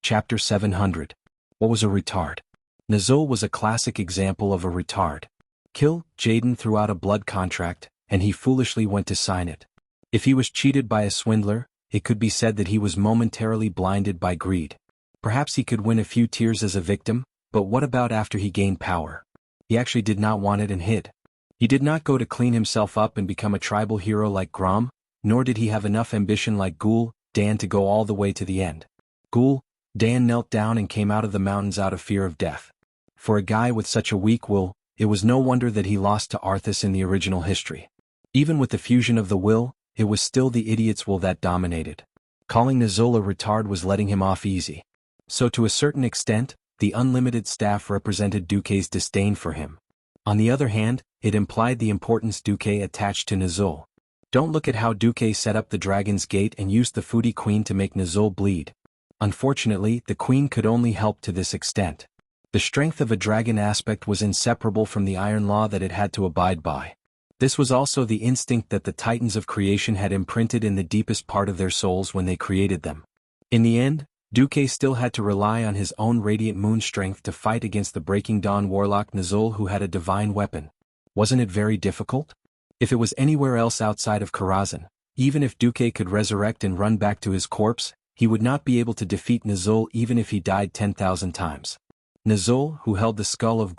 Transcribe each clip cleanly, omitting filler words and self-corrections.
Chapter 700. What was a retard? Nazul was a classic example of a retard. Jaden threw out a blood contract, and he foolishly went to sign it. If he was cheated by a swindler, it could be said that he was momentarily blinded by greed. Perhaps he could win a few tears as a victim, but what about after he gained power? He actually did not want it and hid. He did not go to clean himself up and become a tribal hero like Grom, nor did he have enough ambition like Dan to go all the way to the end. Dan knelt down and came out of the mountains out of fear of death. For a guy with such a weak will, it was no wonder that he lost to Arthas in the original history. Even with the fusion of the will, it was still the idiot's will that dominated. Calling Nazul a retard was letting him off easy. So to a certain extent, the unlimited staff represented Duke's disdain for him. On the other hand, it implied the importance Duke attached to Nazul. Don't look at how Duke set up the Dragon's Gate and used the Foodie Queen to make Nazul bleed. Unfortunately, the Queen could only help to this extent. The strength of a dragon aspect was inseparable from the iron law that it had to abide by. This was also the instinct that the Titans of creation had imprinted in the deepest part of their souls when they created them. In the end, Duke still had to rely on his own radiant moon strength to fight against the Breaking Dawn warlock Nazul, who had a divine weapon. Wasn't it very difficult? If it was anywhere else outside of Karazhan, even if Duke could resurrect and run back to his corpse, he would not be able to defeat Nazul even if he died 10,000 times. Nazul, who held the skull of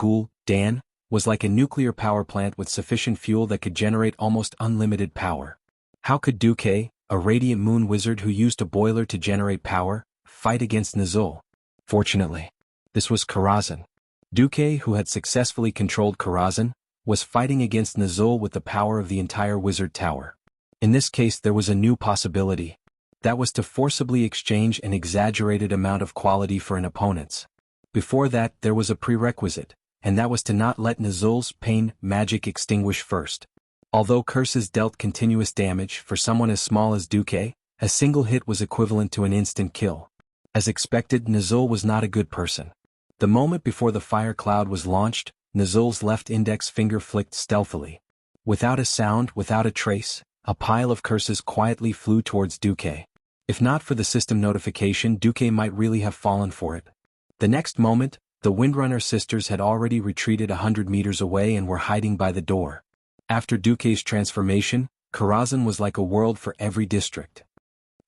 Dan, was like a nuclear power plant with sufficient fuel that could generate almost unlimited power. How could Duke, a radiant moon wizard who used a boiler to generate power, fight against Nazul? Fortunately, this was Karazhan. Duke, who had successfully controlled Karazhan, was fighting against Nazul with the power of the entire wizard tower. In this case there was a new possibility. That was to forcibly exchange an exaggerated amount of quality for an opponent's. Before that there was a prerequisite, and that was to not let Nazul's pain magic extinguish first. Although curses dealt continuous damage for someone as small as Duke, a single hit was equivalent to an instant kill. As expected, Nazul was not a good person. The moment before the fire cloud was launched, Nazul's left index finger flicked stealthily. Without a sound, without a trace, a pile of curses quietly flew towards Duke. If not for the system notification, Duke might really have fallen for it. The next moment, the Windrunner sisters had already retreated 100 meters away and were hiding by the door. After Duke's transformation, Karazhan was like a world for every district.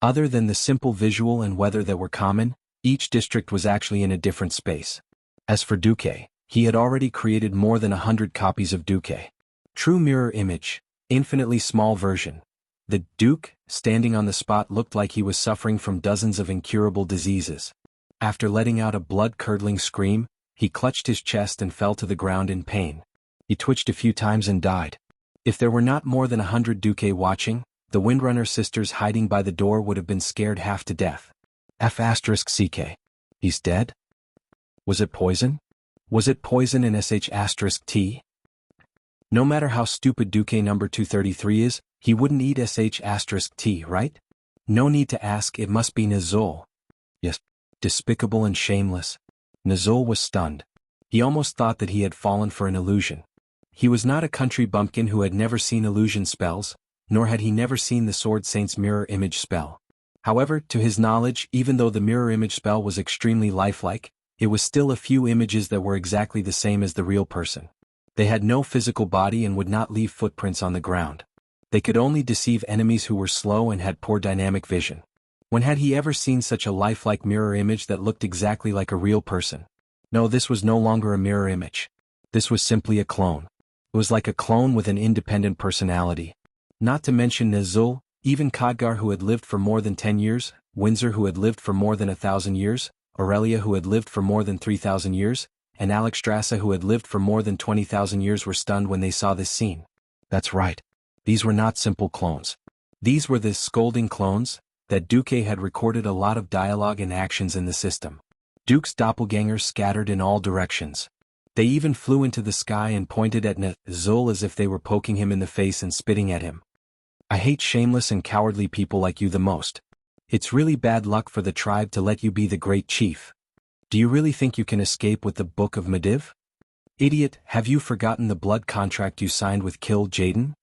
Other than the simple visual and weather that were common, each district was actually in a different space. As for Duke, he had already created more than 100 copies of Duke. True mirror image, infinitely small version. The Duke, standing on the spot, looked like he was suffering from dozens of incurable diseases. After letting out a blood-curdling scream, he clutched his chest and fell to the ground in pain. He twitched a few times and died. If there were not more than 100 Duke watching, the Windrunner sisters hiding by the door would have been scared half to death. F***CK. He's dead? Was it poison? Was it poison in *T? No matter how stupid Duke number 233 is, he wouldn't eat *T, right? No need to ask, it must be Nazul. Yes. Despicable and shameless. Nazul was stunned. He almost thought that he had fallen for an illusion. He was not a country bumpkin who had never seen illusion spells, nor had he never seen the Sword Saint's mirror image spell. However, to his knowledge, even though the mirror image spell was extremely lifelike, it was still a few images that were exactly the same as the real person. They had no physical body and would not leave footprints on the ground. They could only deceive enemies who were slow and had poor dynamic vision. When had he ever seen such a lifelike mirror image that looked exactly like a real person? No, this was no longer a mirror image. This was simply a clone. It was like a clone with an independent personality. Not to mention Nazul, even Khadgar, who had lived for more than 10 years, Windsor, who had lived for more than 1,000 years, Aurelia, who had lived for more than 3,000 years, and Alexstrasza, who had lived for more than 20,000 years, were stunned when they saw this scene. That's right. These were not simple clones. These were the scolding clones. That Duke had recorded a lot of dialogue and actions in the system. Duke's doppelgangers scattered in all directions. They even flew into the sky and pointed at Nazul as if they were poking him in the face and spitting at him. I hate shameless and cowardly people like you the most. It's really bad luck for the tribe to let you be the great chief. Do you really think you can escape with the Book of Mediv? Idiot, have you forgotten the blood contract you signed with Jaden?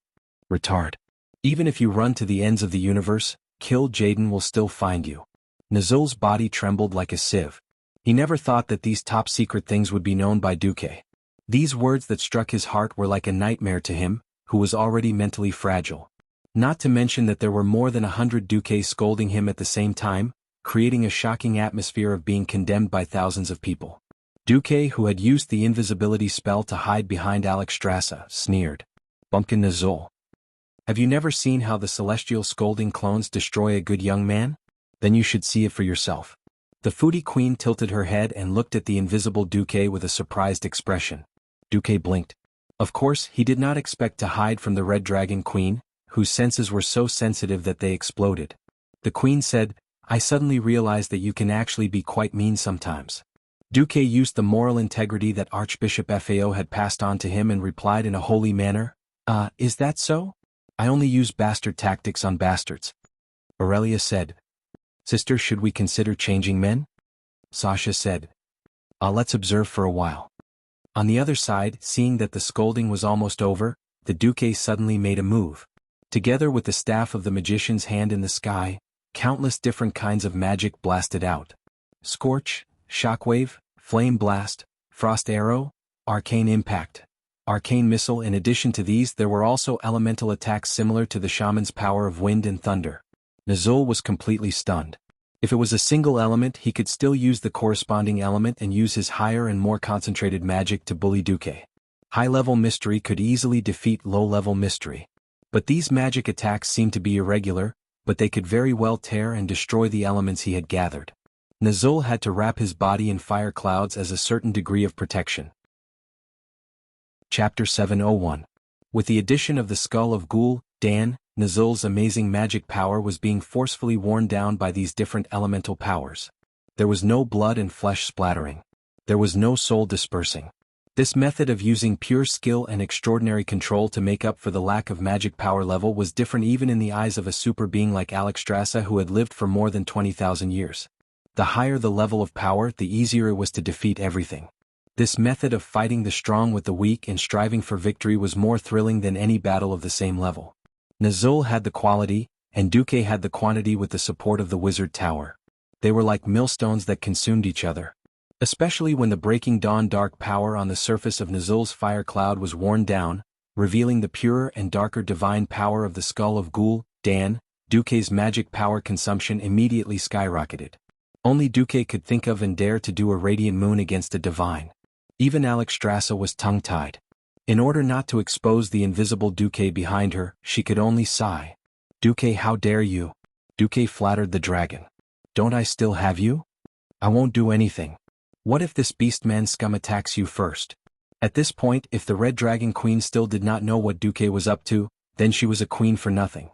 Retard. Even if you run to the ends of the universe, Jaden will still find you. Nazul's body trembled like a sieve. He never thought that these top-secret things would be known by Duque. These words that struck his heart were like a nightmare to him, who was already mentally fragile. Not to mention that there were more than 100 Duques scolding him at the same time, creating a shocking atmosphere of being condemned by thousands of people. Duque, who had used the invisibility spell to hide behind Alexstrasza, sneered. "Bumpkin Nazul. Have you never seen how the celestial scolding clones destroy a good young man? Then you should see it for yourself." The foodie queen tilted her head and looked at the invisible Duque with a surprised expression. Duque blinked. Of course, he did not expect to hide from the Red Dragon Queen, whose senses were so sensitive that they exploded. The queen said, "I suddenly realized that you can actually be quite mean sometimes." Duque used the moral integrity that Archbishop Fao had passed on to him and replied in a holy manner, Is that so? I only use bastard tactics on bastards." Aurelia said, "Sister, should we consider changing men?" Sasha said, Let's observe for a while." On the other side, seeing that the scolding was almost over, the Duque suddenly made a move. Together with the staff of the magician's hand in the sky, countless different kinds of magic blasted out. Scorch, shockwave, flame blast, frost arrow, arcane impact, arcane missile. In addition to these, there were also elemental attacks similar to the shaman's power of wind and thunder. Nazul was completely stunned. If it was a single element, he could still use the corresponding element and use his higher and more concentrated magic to bully Duque. High-level mystery could easily defeat low-level mystery. But these magic attacks seemed to be irregular, but they could very well tear and destroy the elements he had gathered. Nazul had to wrap his body in fire clouds as a certain degree of protection. Chapter 701. With the addition of the skull of Ghoul, Dan, Nazul's amazing magic power was being forcefully worn down by these different elemental powers. There was no blood and flesh splattering. There was no soul dispersing. This method of using pure skill and extraordinary control to make up for the lack of magic power level was different even in the eyes of a super being like Alexstrasza, who had lived for more than 20,000 years. The higher the level of power, the easier it was to defeat everything. This method of fighting the strong with the weak and striving for victory was more thrilling than any battle of the same level. Nazul had the quality, and Duque had the quantity with the support of the Wizard Tower. They were like millstones that consumed each other. Especially when the breaking dawn dark power on the surface of Nazul's fire cloud was worn down, revealing the purer and darker divine power of the skull of Ghoul, Dan, Duque's magic power consumption immediately skyrocketed. Only Duque could think of and dare to do a radiant moon against a divine. Even Alexstrasza was tongue-tied. In order not to expose the invisible Duque behind her, she could only sigh. "Duque, how dare you?" Duque flattered the dragon. "Don't I still have you? I won't do anything. What if this beastman scum attacks you first?" At this point, if the Red Dragon Queen still did not know what Duque was up to, then she was a queen for nothing.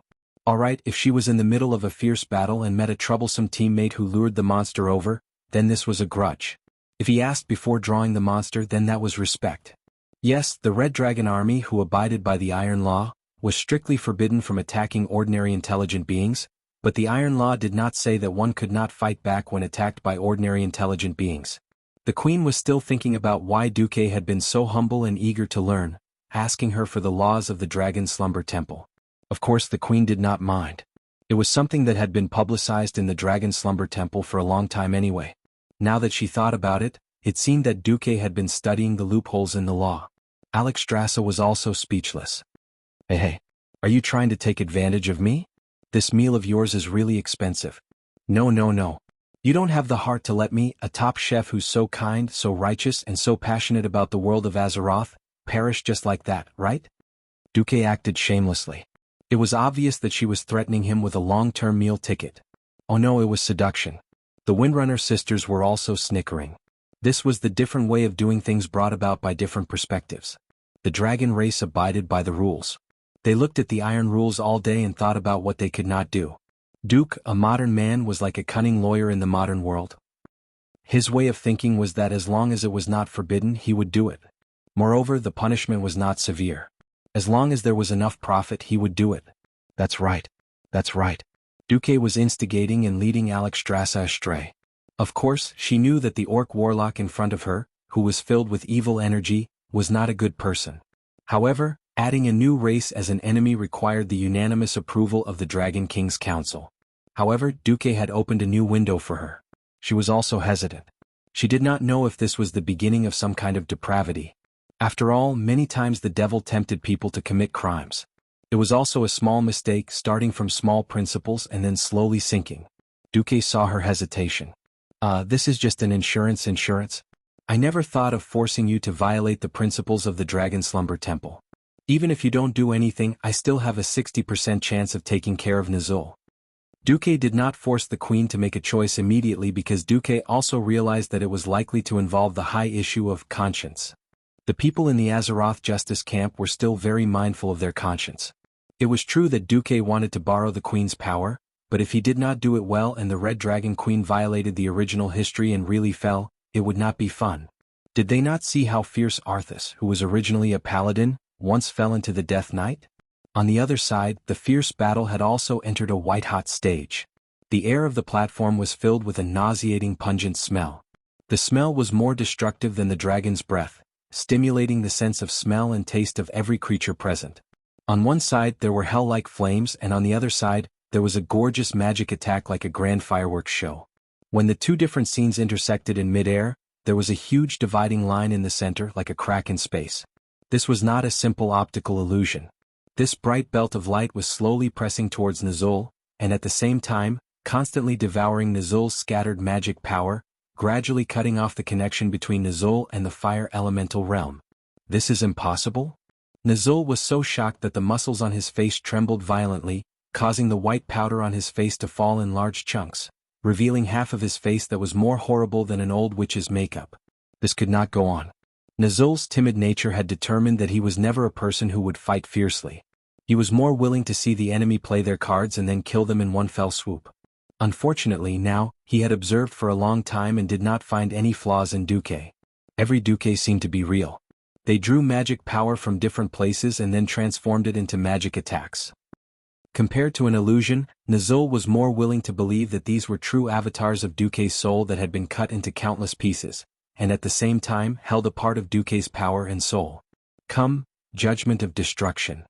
Alright, if she was in the middle of a fierce battle and met a troublesome teammate who lured the monster over, then this was a grudge. If he asked before drawing the monster, then that was respect. Yes, the Red Dragon army, who abided by the Iron Law, was strictly forbidden from attacking ordinary intelligent beings, but the Iron Law did not say that one could not fight back when attacked by ordinary intelligent beings. The Queen was still thinking about why Duque had been so humble and eager to learn, asking her for the laws of the Dragon Slumber Temple. Of course, the Queen did not mind. It was something that had been publicized in the Dragon Slumber Temple for a long time anyway. Now that she thought about it, it seemed that Duque had been studying the loopholes in the law. Alexstrasza was also speechless. Hey, are you trying to take advantage of me? This meal of yours is really expensive. No. You don't have the heart to let me, a top chef who's so kind, so righteous, and so passionate about the world of Azeroth, perish just like that, right? Duque acted shamelessly. It was obvious that she was threatening him with a long-term meal ticket. Oh no, it was seduction. The Windrunner sisters were also snickering. This was the different way of doing things brought about by different perspectives. The dragon race abided by the rules. They looked at the iron rules all day and thought about what they could not do. Duke, a modern man, was like a cunning lawyer in the modern world. His way of thinking was that as long as it was not forbidden, he would do it. Moreover, the punishment was not severe. As long as there was enough profit, he would do it. That's right. Duque was instigating and leading Alexstrasza astray. Of course, she knew that the orc warlock in front of her, who was filled with evil energy, was not a good person. However, adding a new race as an enemy required the unanimous approval of the Dragon King's Council. However, Duque had opened a new window for her. She was also hesitant. She did not know if this was the beginning of some kind of depravity. After all, many times the devil tempted people to commit crimes. It was also a small mistake, starting from small principles and then slowly sinking. Duque saw her hesitation. This is just an insurance. I never thought of forcing you to violate the principles of the Dragon Slumber Temple. Even if you don't do anything, I still have a 60% chance of taking care of Nizul. Duque did not force the queen to make a choice immediately because Duque also realized that it was likely to involve the high issue of conscience. The people in the Azeroth Justice camp were still very mindful of their conscience. It was true that Duque wanted to borrow the queen's power, but if he did not do it well and the Red Dragon Queen violated the original history and really fell, it would not be fun. Did they not see how fierce Arthas, who was originally a paladin, once fell into the Death Knight? On the other side, the fierce battle had also entered a white-hot stage. The air of the platform was filled with a nauseating pungent smell. The smell was more destructive than the dragon's breath, stimulating the sense of smell and taste of every creature present. On one side there were hell-like flames and on the other side, there was a gorgeous magic attack like a grand fireworks show. When the two different scenes intersected in mid-air, there was a huge dividing line in the center like a crack in space. This was not a simple optical illusion. This bright belt of light was slowly pressing towards Nizul, and at the same time, constantly devouring Nizul's scattered magic power, gradually cutting off the connection between Nizul and the fire elemental realm. This is impossible? Nizul was so shocked that the muscles on his face trembled violently, causing the white powder on his face to fall in large chunks, revealing half of his face that was more horrible than an old witch's makeup. This could not go on. Nizul's timid nature had determined that he was never a person who would fight fiercely. He was more willing to see the enemy play their cards and then kill them in one fell swoop. Unfortunately now, he had observed for a long time and did not find any flaws in Duque. Every Duque seemed to be real. They drew magic power from different places and then transformed it into magic attacks. Compared to an illusion, Nizul was more willing to believe that these were true avatars of Duque's soul that had been cut into countless pieces, and at the same time held a part of Duque's power and soul. Come, judgment of destruction.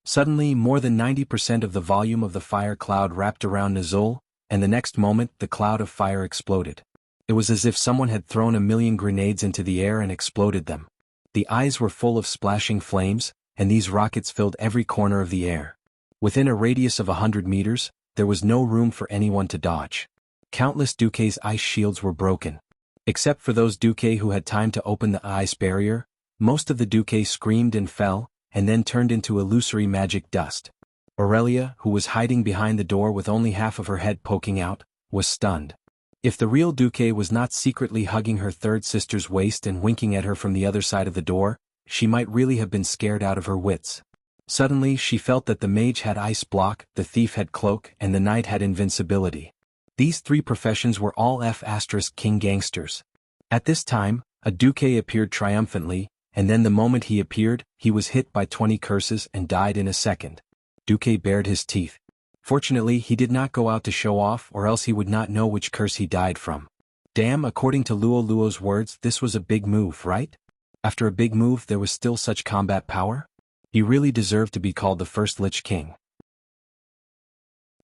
Suddenly, more than 90% of the volume of the fire cloud wrapped around Nizul, and the next moment the cloud of fire exploded. It was as if someone had thrown 1,000,000 grenades into the air and exploded them. The eyes were full of splashing flames, and these rockets filled every corner of the air. Within a radius of 100 meters, there was no room for anyone to dodge. Countless Duque's ice shields were broken. Except for those Duque who had time to open the ice barrier, most of the Duque screamed and fell, and then turned into illusory magic dust. Aurelia, who was hiding behind the door with only half of her head poking out, was stunned. If the real Duque was not secretly hugging her third sister's waist and winking at her from the other side of the door, she might really have been scared out of her wits. Suddenly she felt that the mage had ice block, the thief had cloak, and the knight had invincibility. These three professions were all F***king gangsters. At this time, a Duque appeared triumphantly, and then the moment he appeared, he was hit by 20 curses and died in a second. Duque bared his teeth. Fortunately, he did not go out to show off or else he would not know which curse he died from. Damn, according to Luo's words, this was a big move, right? After a big move there was still such combat power? He really deserved to be called the first Lich King.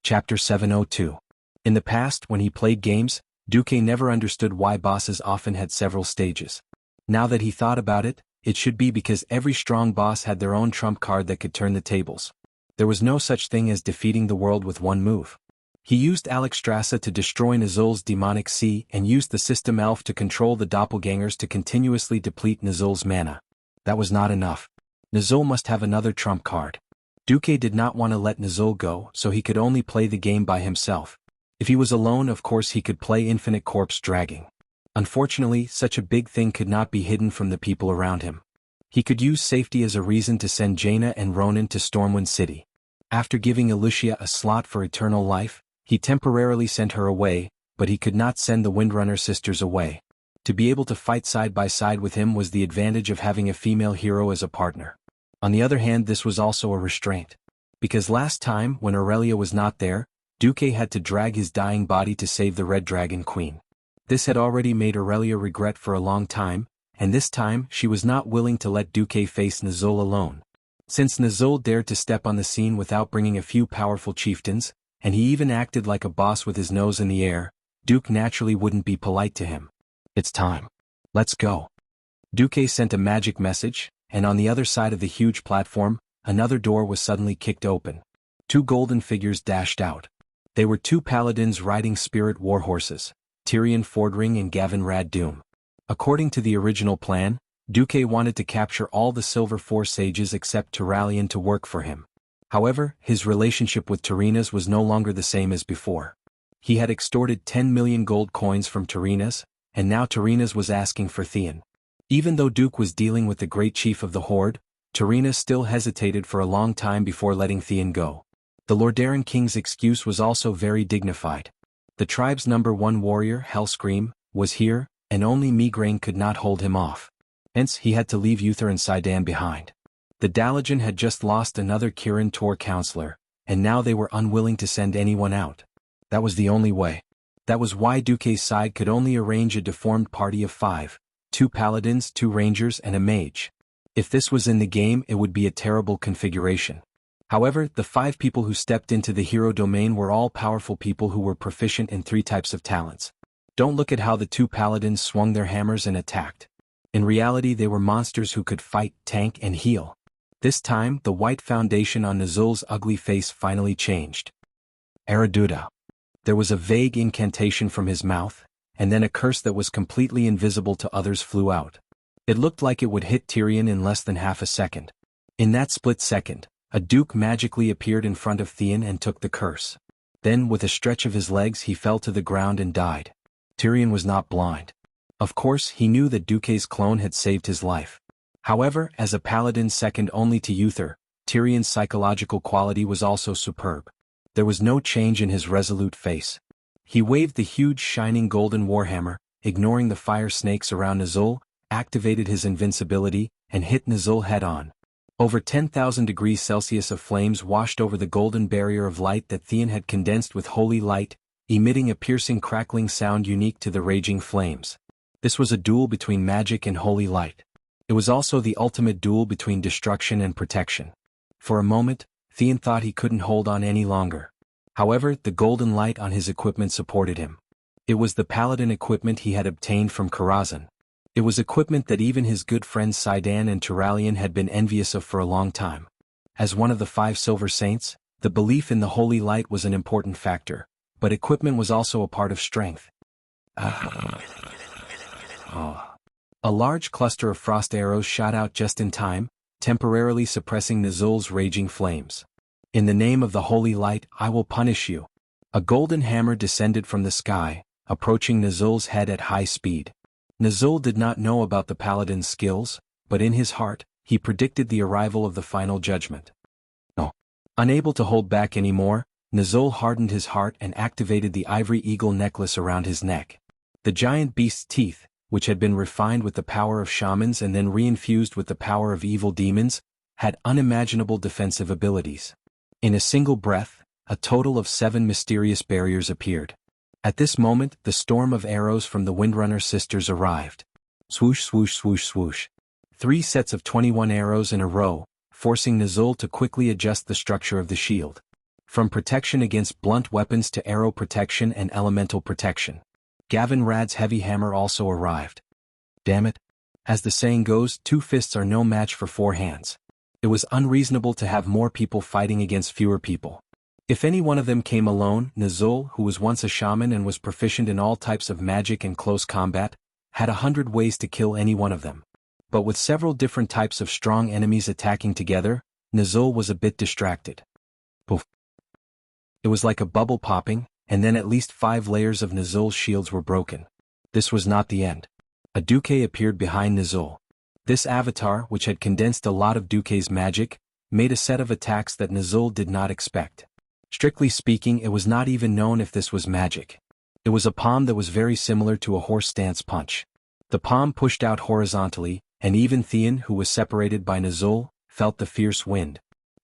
Chapter 702. In the past, when he played games, Duque never understood why bosses often had several stages. Now that he thought about it, it should be because every strong boss had their own trump card that could turn the tables. There was no such thing as defeating the world with one move. He used Alexstrasza to destroy Nizul's demonic sea and used the system elf to control the doppelgangers to continuously deplete Nizul's mana. That was not enough. Nizul must have another trump card. Duque did not want to let Nizul go, so he could only play the game by himself. If he was alone, of course he could play infinite corpse dragging. Unfortunately, such a big thing could not be hidden from the people around him. He could use safety as a reason to send Jaina and Ronan to Stormwind City. After giving Alicia a slot for eternal life, he temporarily sent her away, but he could not send the Windrunner sisters away. To be able to fight side by side with him was the advantage of having a female hero as a partner. On the other hand, this was also a restraint. Because last time, when Aurelia was not there, Duque had to drag his dying body to save the Red Dragon Queen. This had already made Aurelia regret for a long time, and this time she was not willing to let Duque face Nizul alone. Since Nizul dared to step on the scene without bringing a few powerful chieftains, and he even acted like a boss with his nose in the air. Duke naturally wouldn't be polite to him. "It's time. Let's go." Duque sent a magic message, and on the other side of the huge platform, another door was suddenly kicked open. Two golden figures dashed out. They were two paladins riding spirit warhorses, Tyrion Fordring and Gavin Rad-Doom. According to the original plan, Duque wanted to capture all the Silver Four sages except Turalyon to work for him. However, his relationship with Tyrinas was no longer the same as before. He had extorted 10 million gold coins from Tyrinas, and now Tyrinas was asking for Theon. Even though Duke was dealing with the great chief of the Horde, Tyrinas still hesitated for a long time before letting Theon go. The Lordaeron king's excuse was also very dignified. The tribe's #1 warrior, Hellscream, was here, and only Migraine could not hold him off. Hence he had to leave Uther and Sidon behind. The Dalajan had just lost another Kirin Tor counselor, and now they were unwilling to send anyone out. That was the only way. That was why Duque's side could only arrange a deformed party of 5, 2 paladins, 2 rangers and a mage. If this was in the game, it would be a terrible configuration. However, the 5 people who stepped into the hero domain were all powerful people who were proficient in 3 types of talents. Don't look at how the 2 paladins swung their hammers and attacked. In reality, they were monsters who could fight, tank and heal. This time, the white foundation on Nazul's ugly face finally changed. Araduda. There was a vague incantation from his mouth, and then a curse that was completely invisible to others flew out. It looked like it would hit Tyrion in less than half a second. In that split second, a duke magically appeared in front of Theon and took the curse. Then, with a stretch of his legs, he fell to the ground and died. Tyrion was not blind. Of course, he knew that Duque's clone had saved his life. However, as a paladin second only to Uther, Tyrion's psychological quality was also superb. There was no change in his resolute face. He waved the huge shining golden warhammer, ignoring the fire snakes around Nazul, activated his invincibility, and hit Nazul head-on. Over 10,000 degrees Celsius of flames washed over the golden barrier of light that Theon had condensed with holy light, emitting a piercing crackling sound unique to the raging flames. This was a duel between magic and holy light. It was also the ultimate duel between destruction and protection. For a moment, Theon thought he couldn't hold on any longer. However, the golden light on his equipment supported him. It was the paladin equipment he had obtained from Karazhan. It was equipment that even his good friends Sidon and Turalyon had been envious of for a long time. As one of the 5 Silver Saints, the belief in the holy light was an important factor, but equipment was also a part of strength. A large cluster of frost arrows shot out just in time, temporarily suppressing Nazul's raging flames. "In the name of the holy light, I will punish you." A golden hammer descended from the sky, approaching Nazul's head at high speed. Nazul did not know about the paladin's skills, but in his heart, he predicted the arrival of the final judgment. No. Unable to hold back anymore, Nazul hardened his heart and activated the ivory eagle necklace around his neck. The giant beast's teeth, which had been refined with the power of shamans and then reinfused with the power of evil demons, had unimaginable defensive abilities. In a single breath, a total of 7 mysterious barriers appeared. At this moment, the storm of arrows from the Windrunner sisters arrived. Swoosh, swoosh, swoosh, swoosh. 3 sets of 21 arrows in a row, forcing Nazul to quickly adjust the structure of the shield. From protection against blunt weapons to arrow protection and elemental protection. Gavin Rad's heavy hammer also arrived. Damn it. As the saying goes, 2 fists are no match for 4 hands. It was unreasonable to have more people fighting against fewer people. If any one of them came alone, Nazul, who was once a shaman and was proficient in all types of magic and close combat, had 100 ways to kill any one of them. But with several different types of strong enemies attacking together, Nazul was a bit distracted. Poof. It was like a bubble popping, and then at least 5 layers of Nazul's shields were broken. This was not the end. A Duque appeared behind Nazul. This avatar, which had condensed a lot of Duque's magic, made a set of attacks that Nazul did not expect. Strictly speaking, it was not even known if this was magic. It was a palm that was very similar to a horse stance punch. The palm pushed out horizontally, and even Theon, who was separated by Nazul, felt the fierce wind.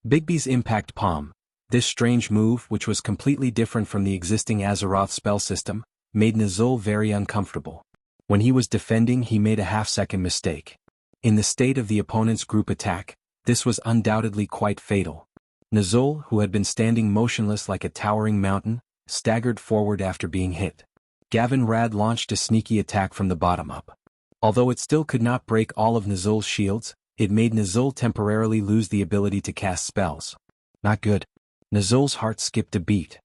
Bigby's impact palm. This strange move, which was completely different from the existing Azeroth spell system, made Nazul very uncomfortable. When he was defending, he made a half-second mistake. In the state of the opponent's group attack, this was undoubtedly quite fatal. Nazul, who had been standing motionless like a towering mountain, staggered forward after being hit. Gavin Rad launched a sneaky attack from the bottom up. Although it still could not break all of Nazul's shields, it made Nazul temporarily lose the ability to cast spells. Not good. Nazul's heart skipped a beat.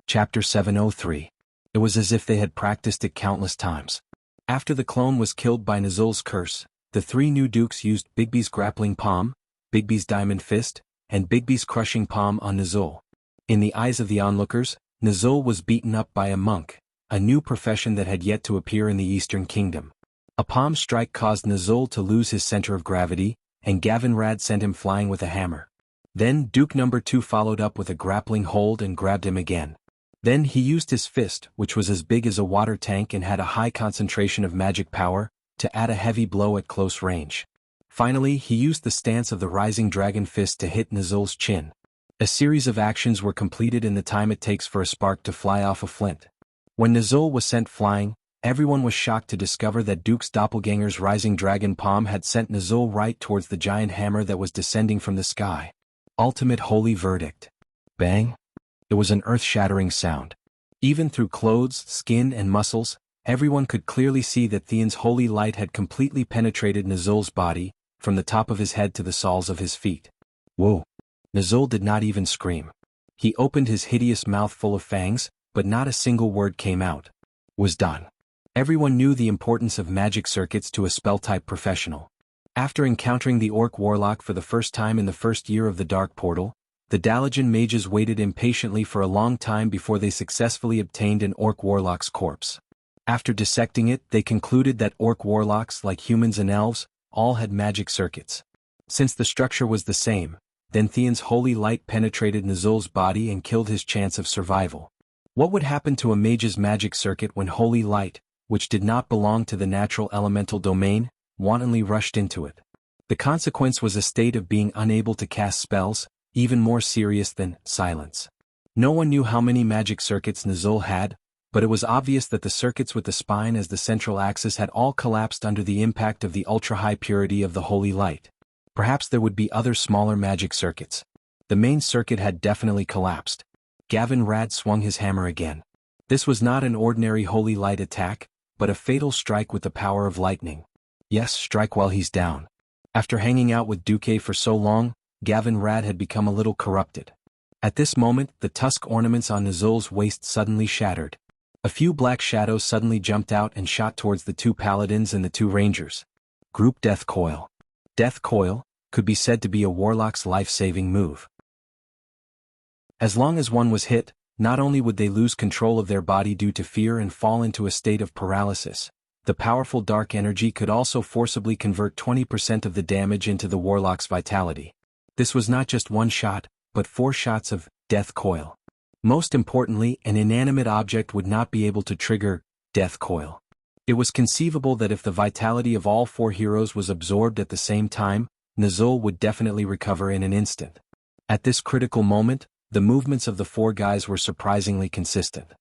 Chapter 703. It was as if they had practiced it countless times. After the clone was killed by Nazul's curse, the three new dukes used Bigby's grappling palm, Bigby's diamond fist, and Bigby's crushing palm on Nazul. In the eyes of the onlookers, Nazul was beaten up by a monk, a new profession that had yet to appear in the Eastern Kingdom. A palm strike caused Nazul to lose his center of gravity, and Gavin Rad sent him flying with a hammer. Then Duke number 2 followed up with a grappling hold and grabbed him again. Then he used his fist, which was as big as a water tank and had a high concentration of magic power, to add a heavy blow at close range. Finally, he used the stance of the rising dragon fist to hit Nazul's chin. A series of actions were completed in the time it takes for a spark to fly off a flint. When Nazul was sent flying, everyone was shocked to discover that Duke's doppelganger's rising dragon palm had sent Nazul right towards the giant hammer that was descending from the sky. Ultimate holy verdict. Bang! It was an earth-shattering sound. Even through clothes, skin, and muscles, everyone could clearly see that Theon's holy light had completely penetrated Nazul's body, from the top of his head to the soles of his feet. Whoa! Nazul did not even scream. He opened his hideous mouth full of fangs, but not a single word came out. Was done. Everyone knew the importance of magic circuits to a spell-type professional. After encountering the Orc Warlock for the first time in the first year of the Dark Portal, the Dalajan mages waited impatiently for a long time before they successfully obtained an Orc Warlock's corpse. After dissecting it, they concluded that Orc Warlocks, like humans and elves, all had magic circuits. Since the structure was the same, then Theon's holy light penetrated Nazul's body and killed his chance of survival. What would happen to a mage's magic circuit when holy light, which did not belong to the natural elemental domain, wantonly rushed into it? The consequence was a state of being unable to cast spells, even more serious than silence. No one knew how many magic circuits Nazul had, but it was obvious that the circuits with the spine as the central axis had all collapsed under the impact of the ultra-high purity of the holy light. Perhaps there would be other smaller magic circuits. The main circuit had definitely collapsed. Gavin Rad swung his hammer again. This was not an ordinary holy light attack, but a fatal strike with the power of lightning. Yes, strike while he's down. After hanging out with Duque for so long, Gavin Rad had become a little corrupted. At this moment, the tusk ornaments on Nazul's waist suddenly shattered. A few black shadows suddenly jumped out and shot towards the two paladins and the two rangers. Group Death Coil. Death Coil could be said to be a warlock's life-saving move. As long as one was hit, not only would they lose control of their body due to fear and fall into a state of paralysis, the powerful dark energy could also forcibly convert 20% of the damage into the warlock's vitality. This was not just one shot, but 4 shots of Death Coil. Most importantly, an inanimate object would not be able to trigger Death Coil. It was conceivable that if the vitality of all 4 heroes was absorbed at the same time, Nazul would definitely recover in an instant. At this critical moment, the movements of the 4 guys were surprisingly consistent.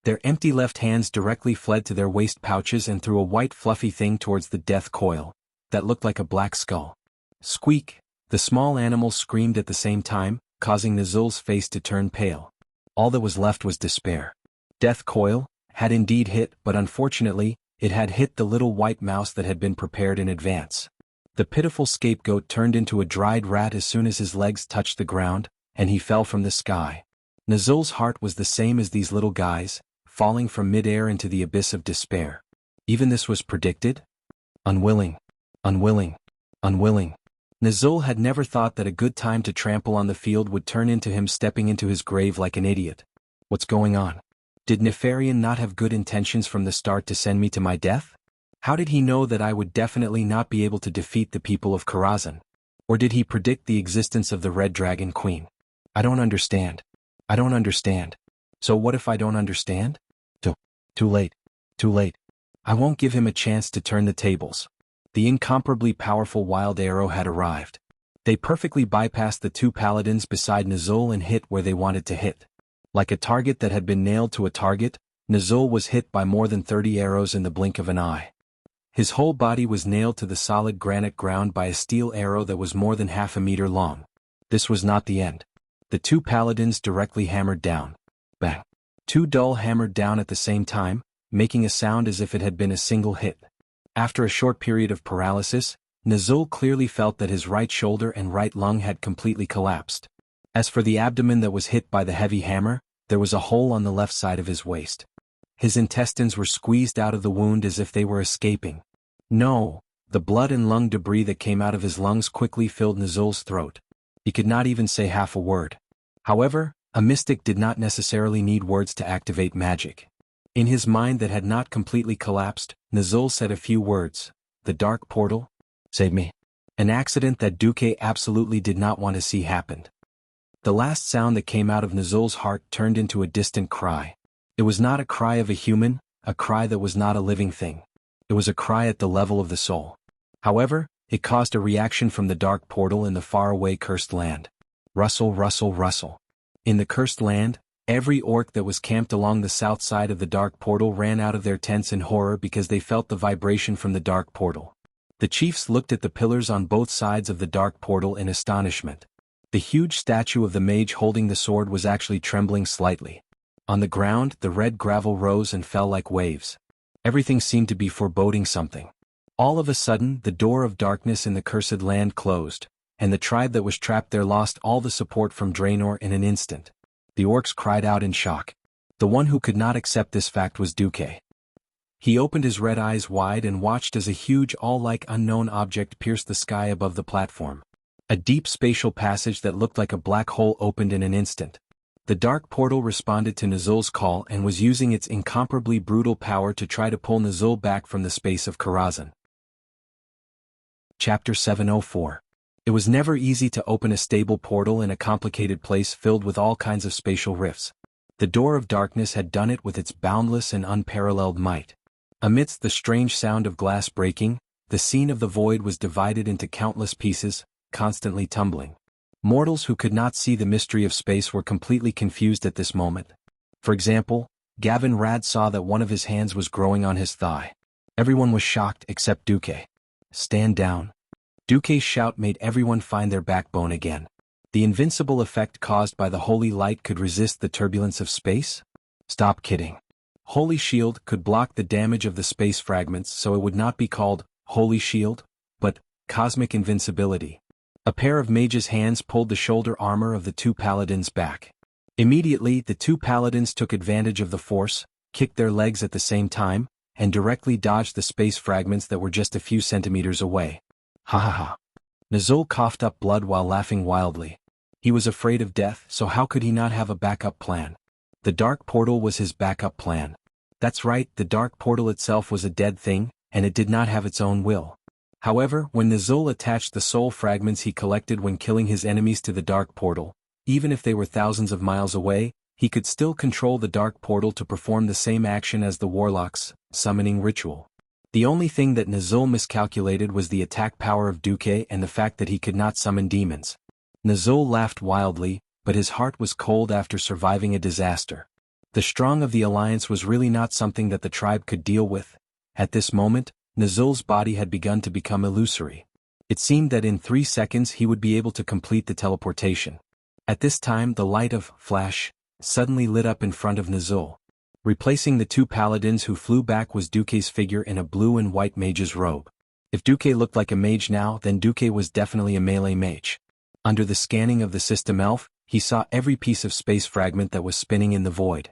Their empty left hands directly fled to their waist pouches and threw a white fluffy thing towards the Death Coil, that looked like a black skull. Squeak! The small animals screamed at the same time, causing Nazul's face to turn pale. All that was left was despair. Death Coil had indeed hit, but unfortunately, it had hit the little white mouse that had been prepared in advance. The pitiful scapegoat turned into a dried rat as soon as his legs touched the ground, and he fell from the sky. Nazul's heart was the same as these little guys, falling from mid-air into the abyss of despair. Even this was predicted? Unwilling. Nazul had never thought that a good time to trample on the field would turn into him stepping into his grave like an idiot. What's going on? Did Nefarian not have good intentions from the start to send me to my death? How did he know that I would definitely not be able to defeat the people of Karazhan? Or did he predict the existence of the Red Dragon Queen? I don't understand. So what if I don't understand? Too late. I won't give him a chance to turn the tables. The incomparably powerful wild arrow had arrived. They perfectly bypassed the 2 paladins beside Nazul and hit where they wanted to hit. Like a target that had been nailed to a target, Nazul was hit by more than 30 arrows in the blink of an eye. His whole body was nailed to the solid granite ground by a steel arrow that was more than half a meter long. This was not the end. The two paladins directly hammered down. Bang. Two dull hammered down at the same time, making a sound as if it had been a single hit. After a short period of paralysis, Nazul clearly felt that his right shoulder and right lung had completely collapsed. As for the abdomen that was hit by the heavy hammer, there was a hole on the left side of his waist. His intestines were squeezed out of the wound as if they were escaping. No, the blood and lung debris that came out of his lungs quickly filled Nazul's throat. He could not even say half a word. However, a mystic did not necessarily need words to activate magic. In his mind that had not completely collapsed, Nazul said a few words. The dark portal? Save me. An accident that Duque absolutely did not want to see happened. The last sound that came out of Nazul's heart turned into a distant cry. It was not a cry of a human, a cry that was not a living thing. It was a cry at the level of the soul. However, it caused a reaction from the dark portal in the faraway cursed land. Rustle, rustle, rustle. In the cursed land, every orc that was camped along the south side of the dark portal ran out of their tents in horror because they felt the vibration from the dark portal. The chiefs looked at the pillars on both sides of the dark portal in astonishment. The huge statue of the mage holding the sword was actually trembling slightly. On the ground, the red gravel rose and fell like waves. Everything seemed to be foreboding something. All of a sudden, the door of darkness in the cursed land closed, and the tribe that was trapped there lost all the support from Draenor in an instant. The orcs cried out in shock. The one who could not accept this fact was Duque. He opened his red eyes wide and watched as a huge all-like unknown object pierced the sky above the platform. A deep spatial passage that looked like a black hole opened in an instant. The dark portal responded to Nazul's call and was using its incomparably brutal power to try to pull Nazul back from the space of Karazhan. Chapter 704. It was never easy to open a stable portal in a complicated place filled with all kinds of spatial rifts. The door of darkness had done it with its boundless and unparalleled might. Amidst the strange sound of glass breaking, the scene of the void was divided into countless pieces, constantly tumbling. Mortals who could not see the mystery of space were completely confused at this moment. For example, Gavin Rad saw that one of his hands was growing on his thigh. Everyone was shocked except Duque. Stand down. Duque's shout made everyone find their backbone again. The invincible effect caused by the holy light could resist the turbulence of space? Stop kidding. Holy Shield could block the damage of the space fragments, so it would not be called Holy Shield, but Cosmic Invincibility. A pair of mages' hands pulled the shoulder armor of the two paladins back. Immediately, the two paladins took advantage of the force, kicked their legs at the same time, and directly dodged the space fragments that were just a few centimeters away. Ha ha ha. Nazul coughed up blood while laughing wildly. He was afraid of death, so how could he not have a backup plan? The dark portal was his backup plan. That's right, the dark portal itself was a dead thing, and it did not have its own will. However, when Nazul attached the soul fragments he collected when killing his enemies to the dark portal, even if they were thousands of miles away, he could still control the dark portal to perform the same action as the warlock's summoning ritual. The only thing that Nazul miscalculated was the attack power of Duque and the fact that he could not summon demons. Nazul laughed wildly, but his heart was cold after surviving a disaster. The strong of the alliance was really not something that the tribe could deal with. At this moment, Nazul's body had begun to become illusory. It seemed that in 3 seconds he would be able to complete the teleportation. At this time the light of Flash suddenly lit up in front of Nazul. Replacing the two paladins who flew back was Duque's figure in a blue and white mage's robe. If Duque looked like a mage now, then Duque was definitely a melee mage. Under the scanning of the system elf, he saw every piece of space fragment that was spinning in the void.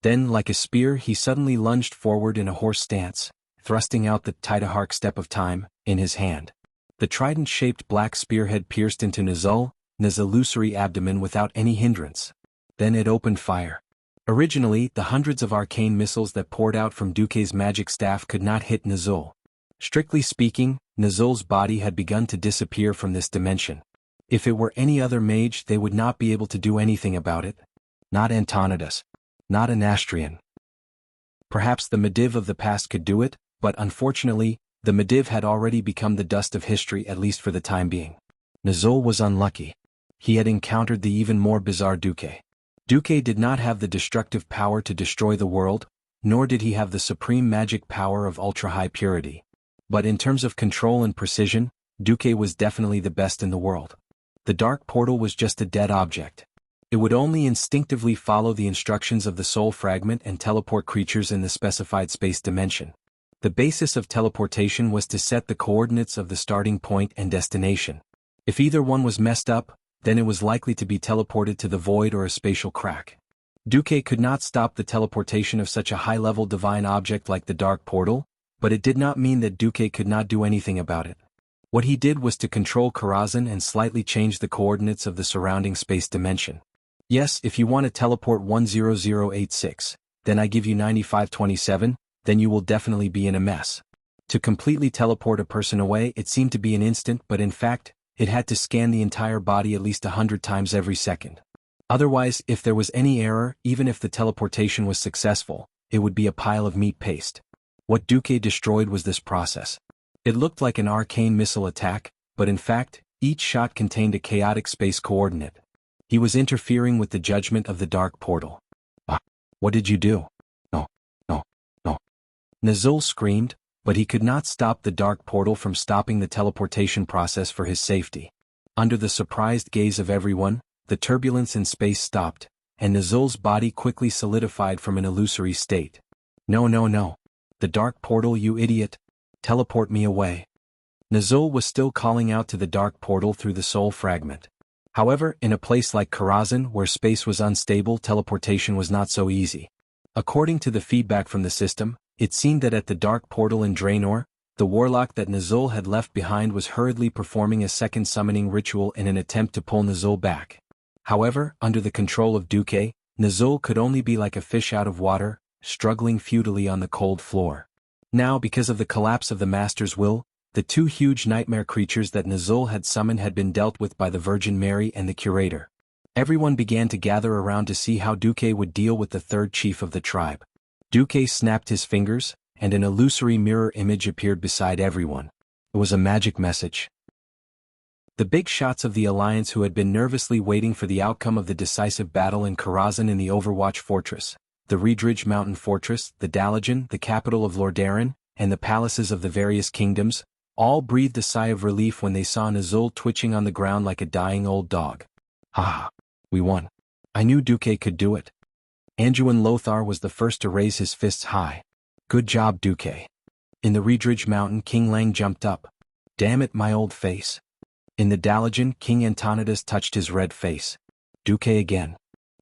Then, like a spear, he suddenly lunged forward in a horse stance, thrusting out the Tidahark step of time in his hand. The trident-shaped black spearhead pierced into Nazul's illusory abdomen without any hindrance. Then it opened fire. Originally, the hundreds of arcane missiles that poured out from Duque's magic staff could not hit Nazul. Strictly speaking, Nazul's body had begun to disappear from this dimension. If it were any other mage, they would not be able to do anything about it. Not Antonidas. Not an Astrian. Perhaps the Mediv of the past could do it, but unfortunately, the Mediv had already become the dust of history, at least for the time being. Nazul was unlucky. He had encountered the even more bizarre Duque. Duque did not have the destructive power to destroy the world, nor did he have the supreme magic power of ultra-high purity. But in terms of control and precision, Duque was definitely the best in the world. The dark portal was just a dead object. It would only instinctively follow the instructions of the soul fragment and teleport creatures in the specified space dimension. The basis of teleportation was to set the coordinates of the starting point and destination. If either one was messed up, then it was likely to be teleported to the void or a spatial crack. Duque could not stop the teleportation of such a high-level divine object like the dark portal, but it did not mean that Duque could not do anything about it. What he did was to control Karazhan and slightly change the coordinates of the surrounding space dimension. Yes, if you want to teleport 10086, then I give you 9527, then you will definitely be in a mess. To completely teleport a person away, it seemed to be an instant, but in fact, it had to scan the entire body at least 100 times every second. Otherwise, if there was any error, even if the teleportation was successful, it would be a pile of meat paste. What Duque destroyed was this process. It looked like an arcane missile attack, but in fact, each shot contained a chaotic space coordinate. He was interfering with the judgment of the dark portal. Ah, what did you do? No, no, no. Nazul screamed, but he could not stop the dark portal from stopping the teleportation process for his safety. Under the surprised gaze of everyone, the turbulence in space stopped, and Nazul's body quickly solidified from an illusory state. No, no, no. The dark portal, you idiot. Teleport me away. Nazul was still calling out to the dark portal through the soul fragment. However, in a place like Karazhan where space was unstable, teleportation was not so easy. According to the feedback from the system, it seemed that at the dark portal in Draenor, the warlock that Nazul had left behind was hurriedly performing a second summoning ritual in an attempt to pull Nazul back. However, under the control of Duque, Nazul could only be like a fish out of water, struggling futilely on the cold floor. Now, because of the collapse of the Master's will, the two huge nightmare creatures that Nazul had summoned had been dealt with by the Virgin Mary and the Curator. Everyone began to gather around to see how Duque would deal with the third chief of the tribe. Duque snapped his fingers, and an illusory mirror image appeared beside everyone. It was a magic message. The big shots of the Alliance, who had been nervously waiting for the outcome of the decisive battle in Karazhan in the Overwatch Fortress, the Riedridge Mountain Fortress, the Dalajan, the capital of Lordaeron, and the palaces of the various kingdoms, all breathed a sigh of relief when they saw Nazul twitching on the ground like a dying old dog. Ah, we won. I knew Duque could do it. Anduin Lothar was the first to raise his fists high. Good job, Duque. In the Riedridge Mountain, King Lang jumped up. Damn it, my old face. In the Dalajan, King Antonidas touched his red face. Duque again.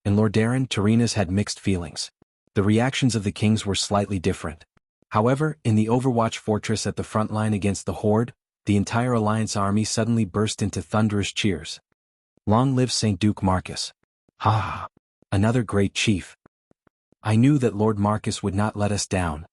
In Lordaeron, Tyrrhenas had mixed feelings. The reactions of the kings were slightly different. However, in the Overwatch Fortress at the front line against the Horde, the entire Alliance army suddenly burst into thunderous cheers. Long live St. Duke Marcus. Ha! Another great chief. I knew that Lord Marcus would not let us down.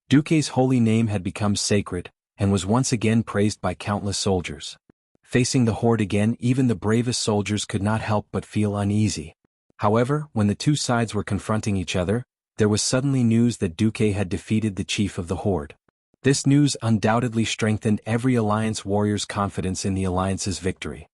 Duque's holy name had become sacred, and was once again praised by countless soldiers. Facing the Horde again, even the bravest soldiers could not help but feel uneasy. However, when the two sides were confronting each other, there was suddenly news that Duque had defeated the chief of the Horde. This news undoubtedly strengthened every Alliance warrior's confidence in the Alliance's victory.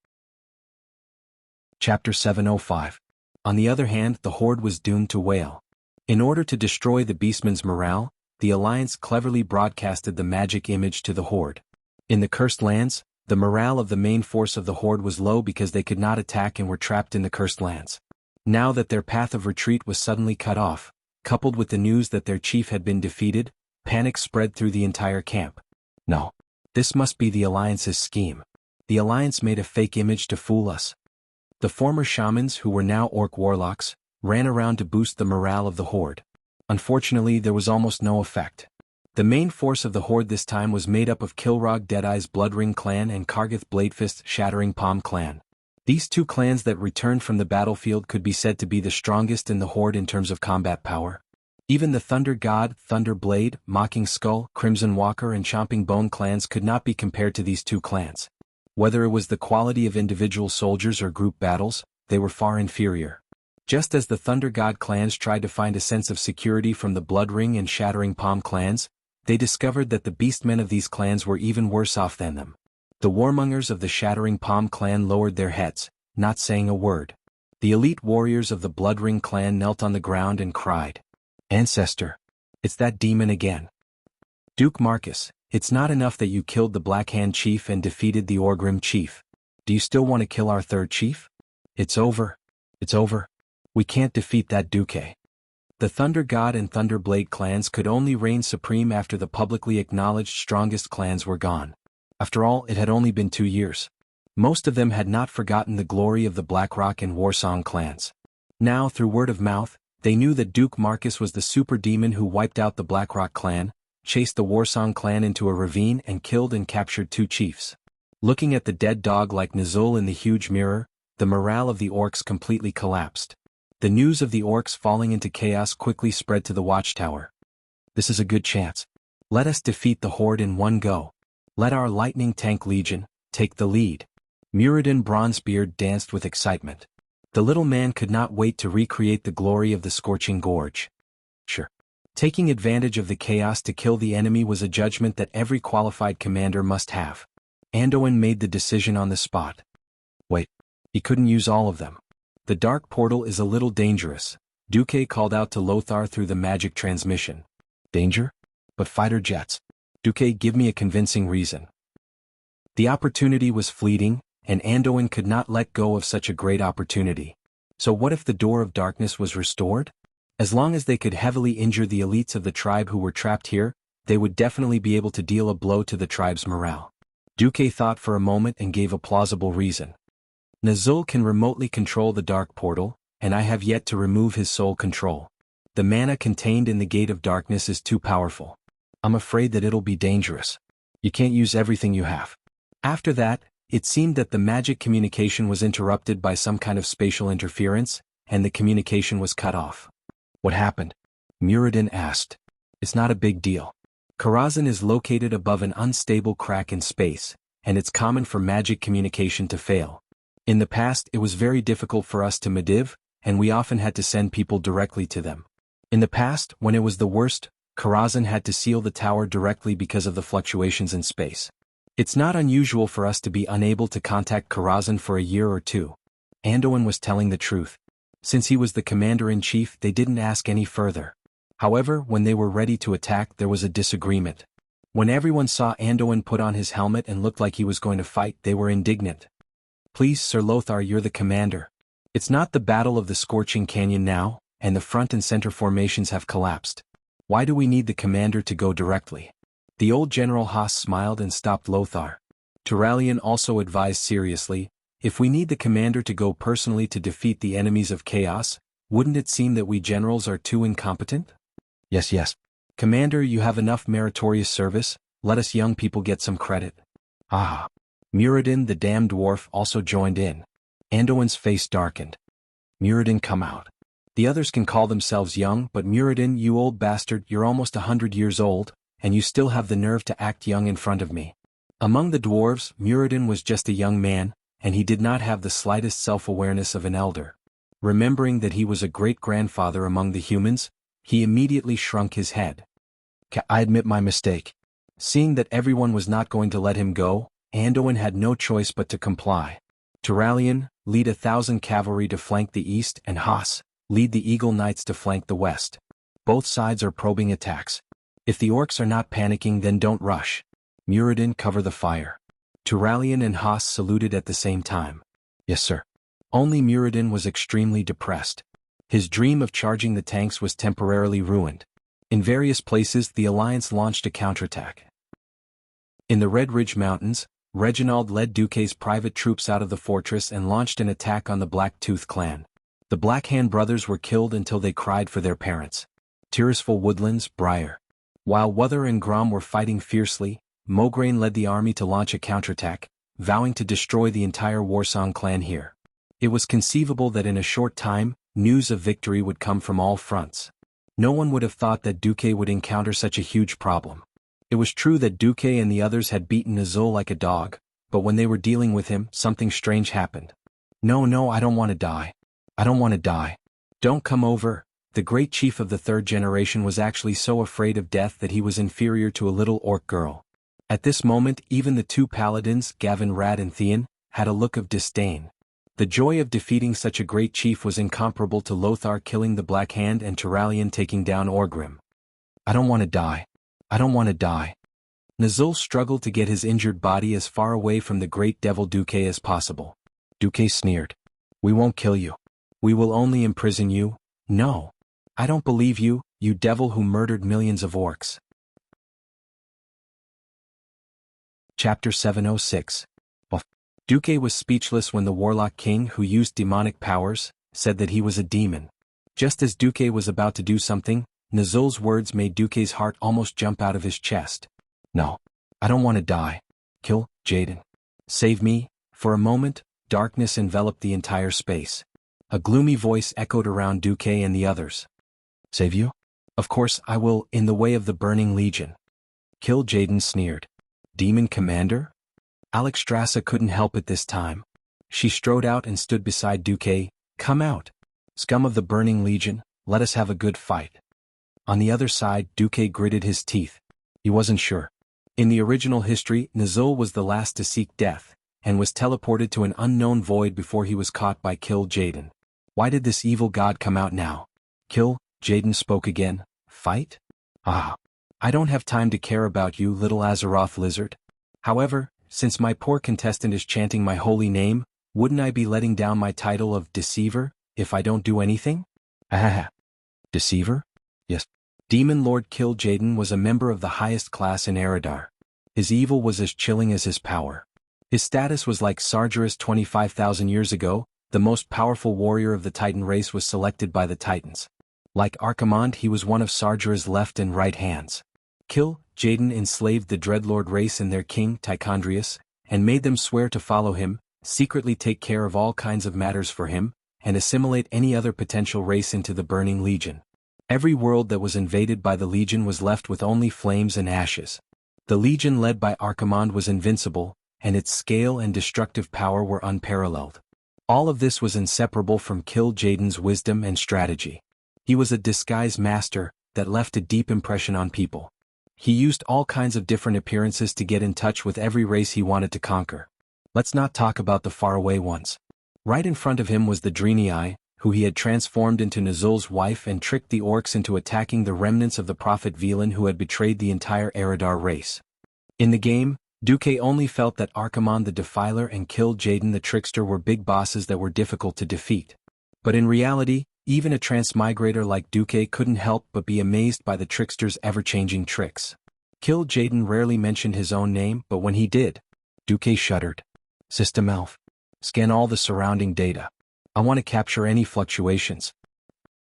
Chapter 705. On the other hand, the Horde was doomed to wail. In order to destroy the Beastman's morale, the Alliance cleverly broadcasted the magic image to the Horde. In the Cursed Lands, the morale of the main force of the Horde was low because they could not attack and were trapped in the Cursed Lands. Now that their path of retreat was suddenly cut off, coupled with the news that their chief had been defeated, panic spread through the entire camp. No. This must be the Alliance's scheme. The Alliance made a fake image to fool us. The former shamans, who were now orc warlocks, ran around to boost the morale of the Horde. Unfortunately, there was almost no effect. The main force of the Horde this time was made up of Kilrog Deadeye's Bloodring clan and Kargith Bladefist's Shattering Palm clan. These two clans that returned from the battlefield could be said to be the strongest in the Horde in terms of combat power. Even the Thunder God, Thunder Blade, Mocking Skull, Crimson Walker and Chomping Bone clans could not be compared to these two clans. Whether it was the quality of individual soldiers or group battles, they were far inferior. Just as the Thunder God clans tried to find a sense of security from the Bloodring and Shattering Palm clans, they discovered that the beastmen of these clans were even worse off than them. The warmongers of the Shattering Palm clan lowered their heads, not saying a word. The elite warriors of the Bloodring clan knelt on the ground and cried, "Ancestor! It's that demon again. Duke Marcus, it's not enough that you killed the Blackhand chief and defeated the Orgrim chief. Do you still want to kill our third chief? It's over. It's over. We can't defeat that Duque. The Thunder God and Thunderblade clans could only reign supreme after the publicly acknowledged strongest clans were gone. After all, it had only been 2 years. Most of them had not forgotten the glory of the Blackrock and Warsong clans. Now, through word of mouth, they knew that Duke Marcus was the super demon who wiped out the Blackrock clan, chased the Warsong clan into a ravine and killed and captured 2 chiefs. Looking at the dead dog like Nazul in the huge mirror, the morale of the orcs completely collapsed. The news of the orcs falling into chaos quickly spread to the watchtower. This is a good chance. Let us defeat the horde in one go. Let our lightning tank legion take the lead. Muradin Bronzebeard danced with excitement. The little man could not wait to recreate the glory of the Scorching Gorge. Sure. Taking advantage of the chaos to kill the enemy was a judgment that every qualified commander must have. Anduin made the decision on the spot. Wait. He couldn't use all of them. The dark portal is a little dangerous, Duque called out to Lothar through the magic transmission. Danger? But fighter jets. Duque, give me a convincing reason. The opportunity was fleeting, and Anduin could not let go of such a great opportunity. So what if the Door of Darkness was restored? As long as they could heavily injure the elites of the tribe who were trapped here, they would definitely be able to deal a blow to the tribe's morale. Duque thought for a moment and gave a plausible reason. Nazul can remotely control the dark portal, and I have yet to remove his soul control. The mana contained in the Gate of Darkness is too powerful. I'm afraid that it'll be dangerous. You can't use everything you have. After that, it seemed that the magic communication was interrupted by some kind of spatial interference, and the communication was cut off. What happened? Muradin asked. It's not a big deal. Karazhan is located above an unstable crack in space, and it's common for magic communication to fail. In the past, it was very difficult for us to Mediv, and we often had to send people directly to them. In the past, when it was the worst, Karazhan had to seal the tower directly because of the fluctuations in space. It's not unusual for us to be unable to contact Karazhan for a year or 2. Anduin was telling the truth. Since he was the commander-in-chief, they didn't ask any further. However, when they were ready to attack, there was a disagreement. When everyone saw Anduin put on his helmet and looked like he was going to fight, they were indignant. Please, Sir Lothar, you're the commander. It's not the Battle of the Scorching Canyon now, and the front and center formations have collapsed. Why do we need the commander to go directly? The old General Haas smiled and stopped Lothar. Turalian also advised seriously, if we need the commander to go personally to defeat the enemies of chaos, wouldn't it seem that we generals are too incompetent? Yes. Commander, you have enough meritorious service, let us young people get some credit. Ah. Muradin the damned dwarf also joined in. Anduin's face darkened. Muradin, come out. The others can call themselves young, but Muradin, you old bastard, you're almost 100 years old, and you still have the nerve to act young in front of me. Among the dwarves, Muradin was just a young man, and he did not have the slightest self-awareness of an elder. Remembering that he was a great-grandfather among the humans, he immediately shrunk his head. I admit my mistake. Seeing that everyone was not going to let him go, Anduin had no choice but to comply. Turalian, lead 1,000 cavalry to flank the east, and Haas, lead the Eagle Knights to flank the west. Both sides are probing attacks. If the orcs are not panicking, then don't rush. Muradin, cover the fire. Turalian and Haas saluted at the same time. Yes, sir. Only Muradin was extremely depressed. His dream of charging the tanks was temporarily ruined. In various places, the Alliance launched a counterattack. In the Red Ridge Mountains, Reginald led Duque's private troops out of the fortress and launched an attack on the Blacktooth clan. The Blackhand brothers were killed until they cried for their parents. Tirisful Woodlands, Briar. While Wuther and Grom were fighting fiercely, Mograine led the army to launch a counterattack, vowing to destroy the entire Warsong clan here. It was conceivable that in a short time, news of victory would come from all fronts. No one would have thought that Duque would encounter such a huge problem. It was true that Duque and the others had beaten Nazul like a dog, but when they were dealing with him, something strange happened. No, I don't want to die. I don't want to die. Don't come over. The great chief of the third generation was actually so afraid of death that he was inferior to a little orc girl. At this moment, even the 2 paladins, Gavin Rad and Theon, had a look of disdain. The joy of defeating such a great chief was incomparable to Lothar killing the Black Hand and Turalian taking down Orgrim. I don't want to die. I don't want to die. Nazul struggled to get his injured body as far away from the great devil Duque as possible. Duque sneered. We won't kill you. We will only imprison you. No. I don't believe you, you devil who murdered millions of orcs. Chapter 706. Duque was speechless when the warlock king who used demonic powers said that he was a demon. Just as Duque was about to do something, Nazul's words made Duque's heart almost jump out of his chest. No. I don't want to die. Kill Jaden. Save me. For a moment, darkness enveloped the entire space. A gloomy voice echoed around Duque and the others. Save you? Of course I will, in the way of the Burning Legion. Kill Jaden sneered. Demon Commander? Alexstrasza couldn't help it this time. She strode out and stood beside Duque. Come out. Scum of the Burning Legion, let us have a good fight. On the other side, Duque gritted his teeth. He wasn't sure. In the original history, Nazul was the last to seek death, and was teleported to an unknown void before he was caught by Kill Jaden. Why did this evil god come out now? Kill Jaden spoke again. Fight? Ah. I don't have time to care about you, little Azeroth lizard. However, since my poor contestant is chanting my holy name, wouldn't I be letting down my title of Deceiver, if I don't do anything? Ahaha. Deceiver? Yes. Demon Lord Kill Jaden was a member of the highest class in Eredar. His evil was as chilling as his power. His status was like Sargeras 25,000 years ago, the most powerful warrior of the Titan race was selected by the Titans. Like Archimonde, he was one of Sargeras' left and right hands. Kill Jaden enslaved the Dreadlord race and their king, Tichondrius, and made them swear to follow him, secretly take care of all kinds of matters for him, and assimilate any other potential race into the Burning Legion. Every world that was invaded by the Legion was left with only flames and ashes. The Legion led by Archimonde was invincible, and its scale and destructive power were unparalleled. All of this was inseparable from Kill Jaden's wisdom and strategy. He was a disguise master that left a deep impression on people. He used all kinds of different appearances to get in touch with every race he wanted to conquer. Let's not talk about the faraway ones. Right in front of him was the Draenei, who he had transformed into Nazul's wife and tricked the orcs into attacking the remnants of the prophet Velen who had betrayed the entire Eredar race. In the game, Duque only felt that Archimonde the Defiler and Kill Jaden the Trickster were big bosses that were difficult to defeat. But in reality, even a transmigrator like Duque couldn't help but be amazed by the Trickster's ever-changing tricks. Kill Jaden rarely mentioned his own name, but when he did, Duque shuddered. System Elf. Scan all the surrounding data. I want to capture any fluctuations.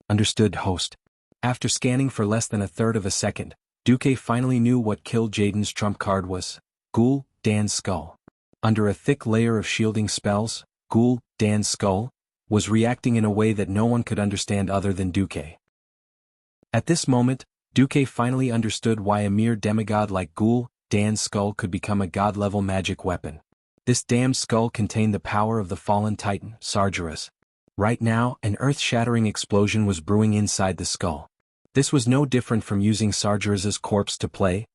Understood, host. After scanning for less than a third of a second, Duque finally knew what Kill Jaden's trump card was. Ghoul, Dan's Skull. Under a thick layer of shielding spells, Ghoul, Dan's Skull, was reacting in a way that no one could understand other than Duque. At this moment, Duque finally understood why a mere demigod like Ghoul, Dan's Skull could become a god-level magic weapon. This damned skull contained the power of the fallen titan, Sargeras. Right now, an earth-shattering explosion was brewing inside the skull. This was no different from using Sargeras' corpse to play.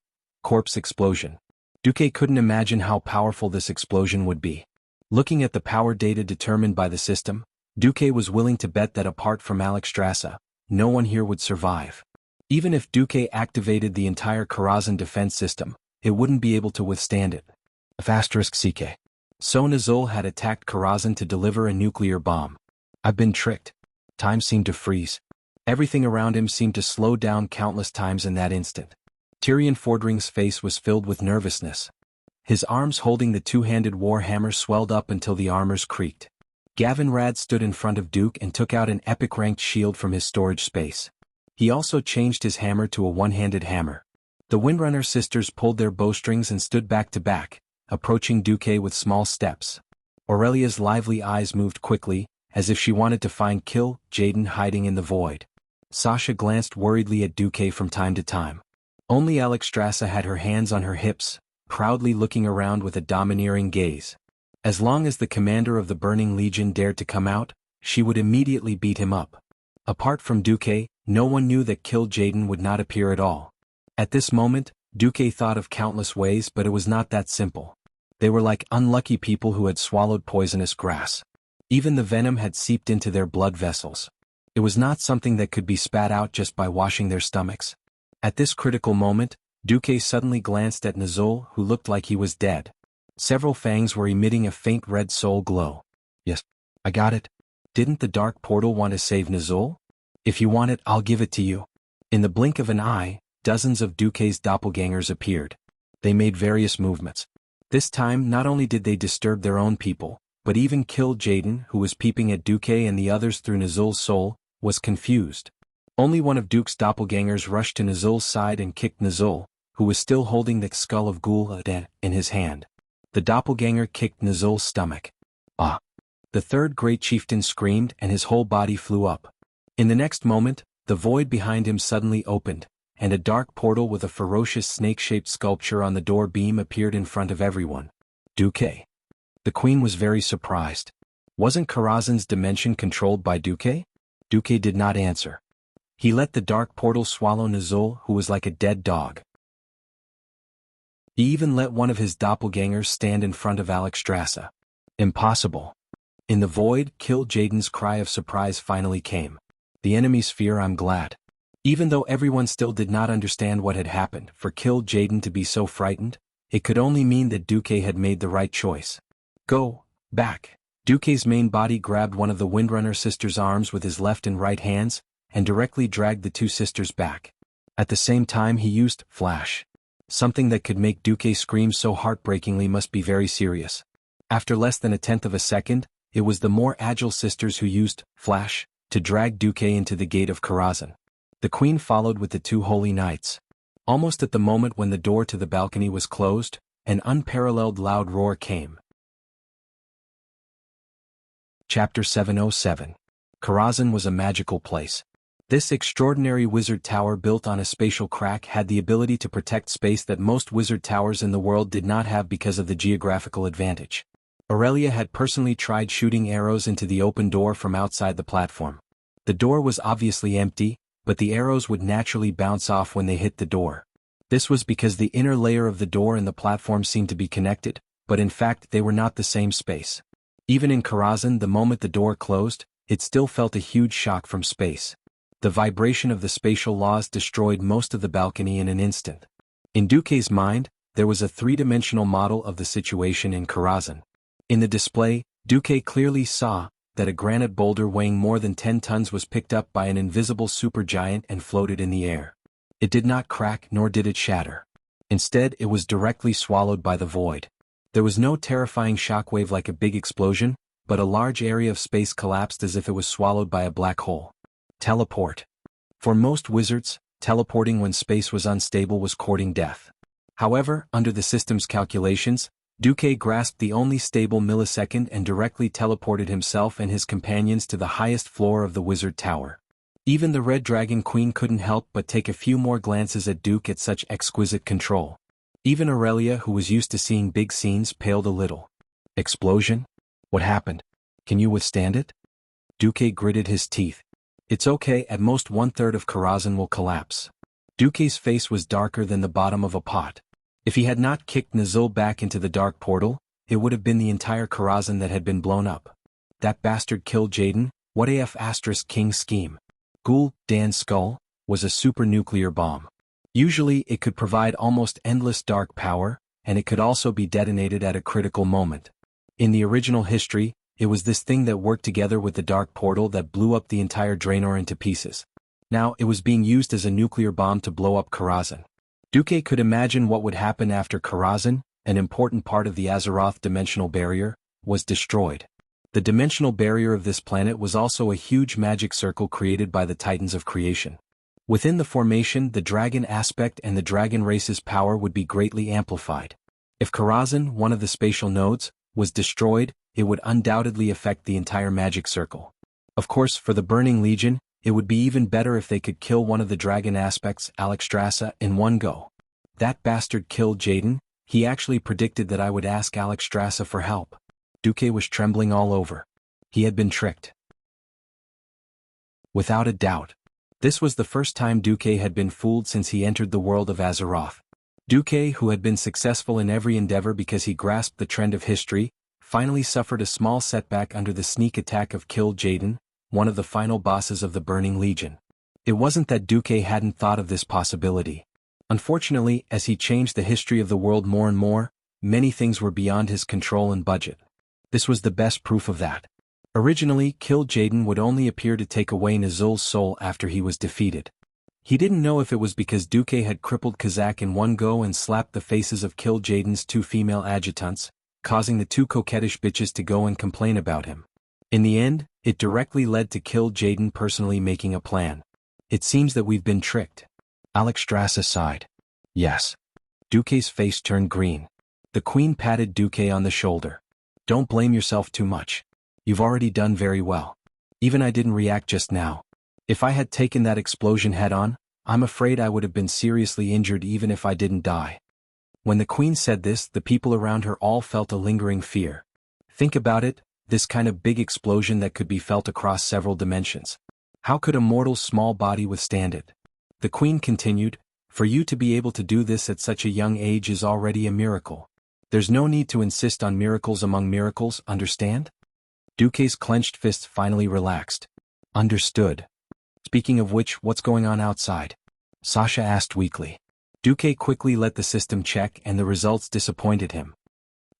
Corpse explosion. Duque couldn't imagine how powerful this explosion would be. Looking at the power data determined by the system, Duque was willing to bet that apart from Alexstrasza, no one here would survive. Even if Duque activated the entire Karazhan defense system, it wouldn't be able to withstand it. *CK. So Nazul had attacked Karazhan to deliver a nuclear bomb. I've been tricked. Time seemed to freeze. Everything around him seemed to slow down countless times in that instant. Tyrion Fordring's face was filled with nervousness. His arms holding the two-handed war hammer swelled up until the armors creaked. Gavin Rad stood in front of Duke and took out an epic-ranked shield from his storage space. He also changed his hammer to a one-handed hammer. The Windrunner sisters pulled their bowstrings and stood back to back, approaching Duque with small steps. Aurelia's lively eyes moved quickly, as if she wanted to find Kill Jaden hiding in the void. Sasha glanced worriedly at Duque from time to time. Only Alexstrasza had her hands on her hips, proudly looking around with a domineering gaze. As long as the commander of the Burning Legion dared to come out, she would immediately beat him up. Apart from Duque, no one knew that Kill Jaden would not appear at all. At this moment, Duque thought of countless ways, but it was not that simple. They were like unlucky people who had swallowed poisonous grass. Even the venom had seeped into their blood vessels. It was not something that could be spat out just by washing their stomachs. At this critical moment, Duque suddenly glanced at Nizul, who looked like he was dead. Several fangs were emitting a faint red soul glow. Yes, I got it. Didn't the dark portal want to save Nizul? If you want it, I'll give it to you. In the blink of an eye, dozens of Duque's doppelgangers appeared. They made various movements. This time not only did they disturb their own people, but even killed Jaden, who was peeping at Duque and the others through Nizul's soul, was confused. Only one of Duke's doppelgangers rushed to Nizul's side and kicked Nizul, who was still holding the skull of Gul-Aden in his hand. The doppelganger kicked Nizul's stomach. Ah! The third great chieftain screamed and his whole body flew up. In the next moment, the void behind him suddenly opened, and a dark portal with a ferocious snake-shaped sculpture on the door beam appeared in front of everyone. Duque. The queen was very surprised. Wasn't Karazhan's dimension controlled by Duque? Duque did not answer. He let the dark portal swallow Nizul, who was like a dead dog. He even let one of his doppelgangers stand in front of Alexstrasza. Impossible. In the void, Kill Jaden's cry of surprise finally came. The enemy's fear, I'm glad. Even though everyone still did not understand what had happened, for Kill Jaden to be so frightened, it could only mean that Duque had made the right choice. Go, back. Duque's main body grabbed one of the Windrunner sisters' arms with his left and right hands, and directly dragged the two sisters back. At the same time he used Flash. Something that could make Duque scream so heartbreakingly must be very serious. After less than a tenth of a second, it was the more agile sisters who used Flash to drag Duque into the gate of Karazhan. The queen followed with the two holy knights. Almost at the moment when the door to the balcony was closed, an unparalleled loud roar came. Chapter 707. Karazhan was a magical place. This extraordinary wizard tower built on a spatial crack had the ability to protect space that most wizard towers in the world did not have because of the geographical advantage. Aurelia had personally tried shooting arrows into the open door from outside the platform. The door was obviously empty, but the arrows would naturally bounce off when they hit the door. This was because the inner layer of the door and the platform seemed to be connected, but in fact they were not the same space. Even in Karazhan, the moment the door closed, it still felt a huge shock from space. The vibration of the spatial laws destroyed most of the balcony in an instant. In Duque's mind, there was a three-dimensional model of the situation in Karazhan. In the display, Duque clearly saw that a granite boulder weighing more than 10 tons was picked up by an invisible supergiant and floated in the air. It did not crack nor did it shatter. Instead, it was directly swallowed by the void. There was no terrifying shockwave like a big explosion, but a large area of space collapsed as if it was swallowed by a black hole. Teleport. For most wizards, teleporting when space was unstable was courting death. However, under the system's calculations, Duque grasped the only stable millisecond and directly teleported himself and his companions to the highest floor of the wizard tower. Even the Red Dragon Queen couldn't help but take a few more glances at Duque at such exquisite control. Even Aurelia, who was used to seeing big scenes, paled a little. Explosion? What happened? Can you withstand it? Duque gritted his teeth. It's okay, at most 1/3 of Karazhan will collapse. Duque's face was darker than the bottom of a pot. If he had not kicked Nizul back into the dark portal, it would have been the entire Karazhan that had been blown up. That bastard killed Jaden. What AF * King's scheme? Gul-Dan's skull was a super-nuclear bomb. Usually it could provide almost endless dark power, and it could also be detonated at a critical moment. In the original history, it was this thing that worked together with the dark portal that blew up the entire Draenor into pieces. Now it was being used as a nuclear bomb to blow up Karazhan. Duque could imagine what would happen after Karazhan, an important part of the Azeroth dimensional barrier, was destroyed. The dimensional barrier of this planet was also a huge magic circle created by the Titans of Creation. Within the formation, the dragon aspect and the dragon race's power would be greatly amplified. If Karazhan, one of the spatial nodes, was destroyed, it would undoubtedly affect the entire magic circle. Of course, for the Burning Legion, it would be even better if they could kill one of the dragon aspects, Alexstrasza, in one go. That bastard killed Jaden. He actually predicted that I would ask Alexstrasza for help. Duque was trembling all over. He had been tricked. Without a doubt. This was the first time Duque had been fooled since he entered the world of Azeroth. Duque, who had been successful in every endeavor because he grasped the trend of history, finally suffered a small setback under the sneak attack of Kill Jaden, one of the final bosses of the Burning Legion. It wasn't that Duque hadn't thought of this possibility. Unfortunately, as he changed the history of the world more and more, many things were beyond his control and budget. This was the best proof of that. Originally, Kill Jaden would only appear to take away Nazul's soul after he was defeated. He didn't know if it was because Duque had crippled Kazak in one go and slapped the faces of Kill Jaden's 2 female adjutants, causing the 2 coquettish bitches to go and complain about him. In the end, it directly led to Kill Jaden personally making a plan. It seems that we've been tricked. Alexstrasza sighed. Yes. Duque's face turned green. The queen patted Duque on the shoulder. Don't blame yourself too much. You've already done very well. Even I didn't react just now. If I had taken that explosion head-on, I'm afraid I would have been seriously injured even if I didn't die. When the queen said this, the people around her all felt a lingering fear. Think about it, this kind of big explosion that could be felt across several dimensions. How could a mortal's small body withstand it? The queen continued, for you to be able to do this at such a young age is already a miracle. There's no need to insist on miracles among miracles, understand? Duque's clenched fists finally relaxed. Understood. Speaking of which, what's going on outside? Sasha asked weakly. Duque quickly let the system check and the results disappointed him.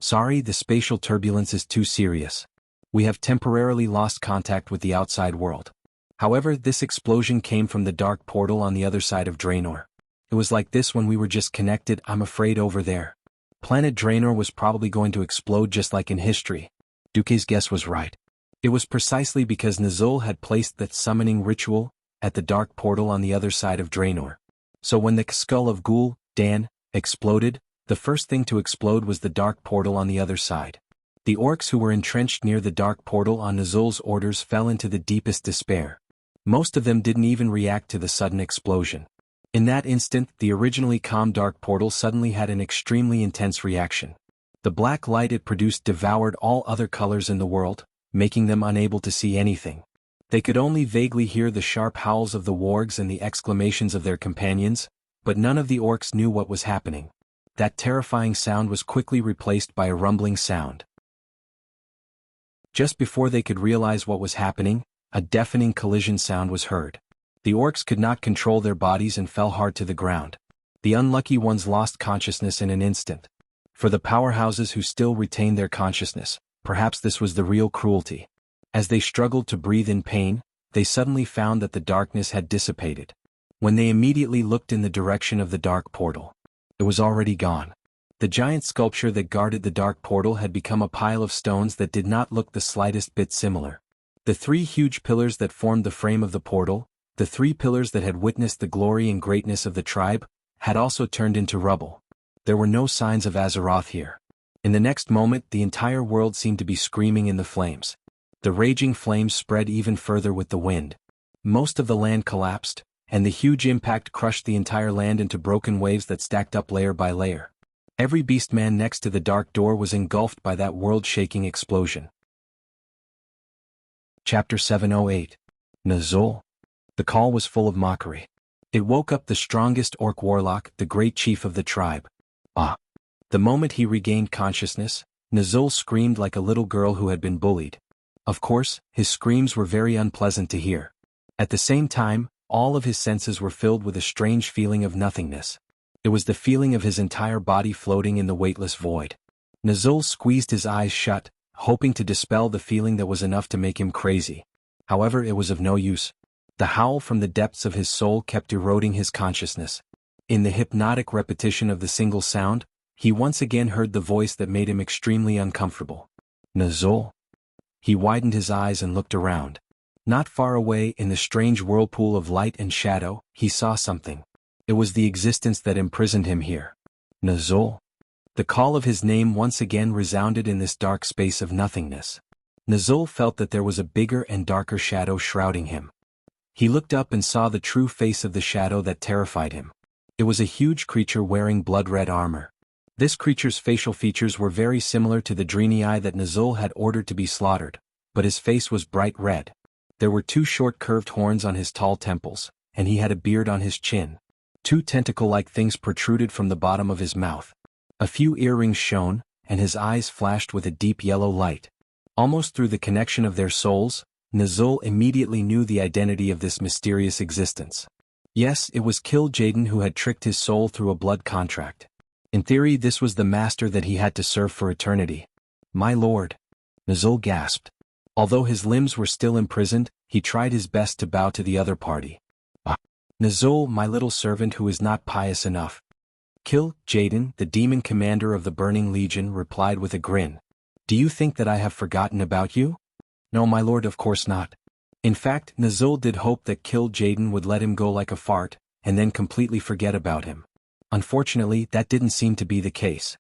Sorry, the spatial turbulence is too serious. We have temporarily lost contact with the outside world. However, this explosion came from the dark portal on the other side of Draenor. It was like this when we were just connected, I'm afraid over there. Planet Draenor was probably going to explode just like in history. Duque's guess was right. It was precisely because Nazul had placed that summoning ritual at the dark portal on the other side of Draenor. So when the skull of Ghoul, Dan, exploded, the first thing to explode was the dark portal on the other side. The orcs who were entrenched near the dark portal on Nazul's orders fell into the deepest despair. Most of them didn't even react to the sudden explosion. In that instant, the originally calm dark portal suddenly had an extremely intense reaction. The black light it produced devoured all other colors in the world, making them unable to see anything. They could only vaguely hear the sharp howls of the wargs and the exclamations of their companions, but none of the orcs knew what was happening. That terrifying sound was quickly replaced by a rumbling sound. Just before they could realize what was happening, a deafening collision sound was heard. The orcs could not control their bodies and fell hard to the ground. The unlucky ones lost consciousness in an instant. For the powerhouses who still retained their consciousness, perhaps this was the real cruelty. As they struggled to breathe in pain, they suddenly found that the darkness had dissipated. When they immediately looked in the direction of the dark portal, it was already gone. The giant sculpture that guarded the dark portal had become a pile of stones that did not look the slightest bit similar. The 3 huge pillars that formed the frame of the portal, the 3 pillars that had witnessed the glory and greatness of the tribe, had also turned into rubble. There were no signs of Azeroth here. In the next moment, the entire world seemed to be screaming in the flames. The raging flames spread even further with the wind. Most of the land collapsed, and the huge impact crushed the entire land into broken waves that stacked up layer by layer. Every beastman next to the dark door was engulfed by that world-shaking explosion. Chapter 708. Nazul. The call was full of mockery. It woke up the strongest orc warlock, the great chief of the tribe. Ah! The moment he regained consciousness, Nazul screamed like a little girl who had been bullied. Of course, his screams were very unpleasant to hear. At the same time, all of his senses were filled with a strange feeling of nothingness. It was the feeling of his entire body floating in the weightless void. Nazul squeezed his eyes shut, hoping to dispel the feeling that was enough to make him crazy. However, it was of no use. The howl from the depths of his soul kept eroding his consciousness. In the hypnotic repetition of the single sound, he once again heard the voice that made him extremely uncomfortable. Nazul. He widened his eyes and looked around. Not far away in the strange whirlpool of light and shadow, he saw something. It was the existence that imprisoned him here. Nazul. The call of his name once again resounded in this dark space of nothingness. Nazul felt that there was a bigger and darker shadow shrouding him. He looked up and saw the true face of the shadow that terrified him. It was a huge creature wearing blood-red armor. This creature's facial features were very similar to the Draenei that Nazul had ordered to be slaughtered, but his face was bright red. There were 2 short curved horns on his tall temples, and he had a beard on his chin. 2 tentacle-like things protruded from the bottom of his mouth. A few earrings shone, and his eyes flashed with a deep yellow light. Almost through the connection of their souls, Nazul immediately knew the identity of this mysterious existence. Yes, it was Kill Jaden who had tricked his soul through a blood contract. In theory, this was the master that he had to serve for eternity. My lord. Nazul gasped. Although his limbs were still imprisoned, he tried his best to bow to the other party. Nazul, my little servant who is not pious enough. Kill Jaden, the demon commander of the Burning Legion, replied with a grin. Do you think that I have forgotten about you? No, my lord, of course not. In fact, Nazul did hope that Kill Jaden would let him go like a fart, and then completely forget about him. Unfortunately, that didn't seem to be the case.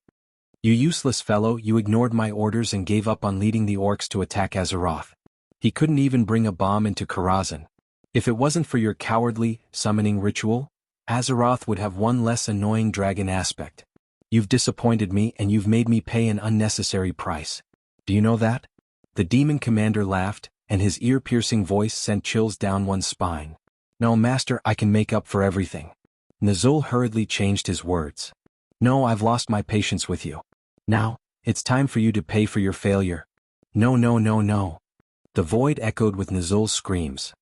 You useless fellow, you ignored my orders and gave up on leading the orcs to attack Azeroth. He couldn't even bring a bomb into Karazhan. If it wasn't for your cowardly, summoning ritual, Azeroth would have one less annoying dragon aspect. You've disappointed me and you've made me pay an unnecessary price. Do you know that? The demon commander laughed, and his ear-piercing voice sent chills down one's spine. No, master, I can make up for everything. Nazul hurriedly changed his words. No, I've lost my patience with you. Now, it's time for you to pay for your failure. No, no, no, no. The void echoed with Nazul's screams.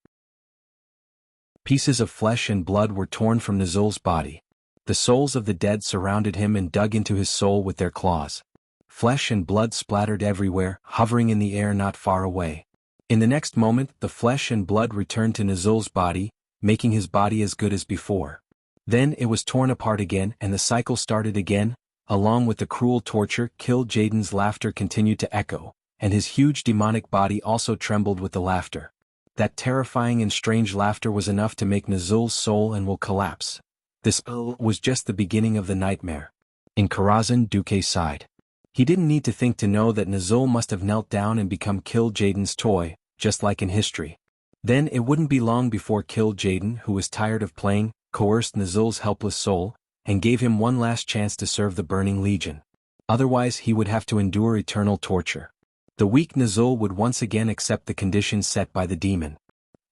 Pieces of flesh and blood were torn from Nazul's body. The souls of the dead surrounded him and dug into his soul with their claws. Flesh and blood splattered everywhere, hovering in the air not far away. In the next moment, the flesh and blood returned to Nazul's body, making his body as good as before. Then it was torn apart again and the cycle started again. Along with the cruel torture, Kill Jaden's laughter continued to echo, and his huge demonic body also trembled with the laughter. That terrifying and strange laughter was enough to make Nazul's soul and will collapse. This was just the beginning of the nightmare. In Karazhan, Duque sighed. He didn't need to think to know that Nazul must have knelt down and become Kill Jaden's toy, just like in history. Then it wouldn't be long before Kill Jaden, who was tired of playing, coerced Nazul's helpless soul, and gave him one last chance to serve the Burning Legion. Otherwise he would have to endure eternal torture. The weak Nazul would once again accept the conditions set by the demon.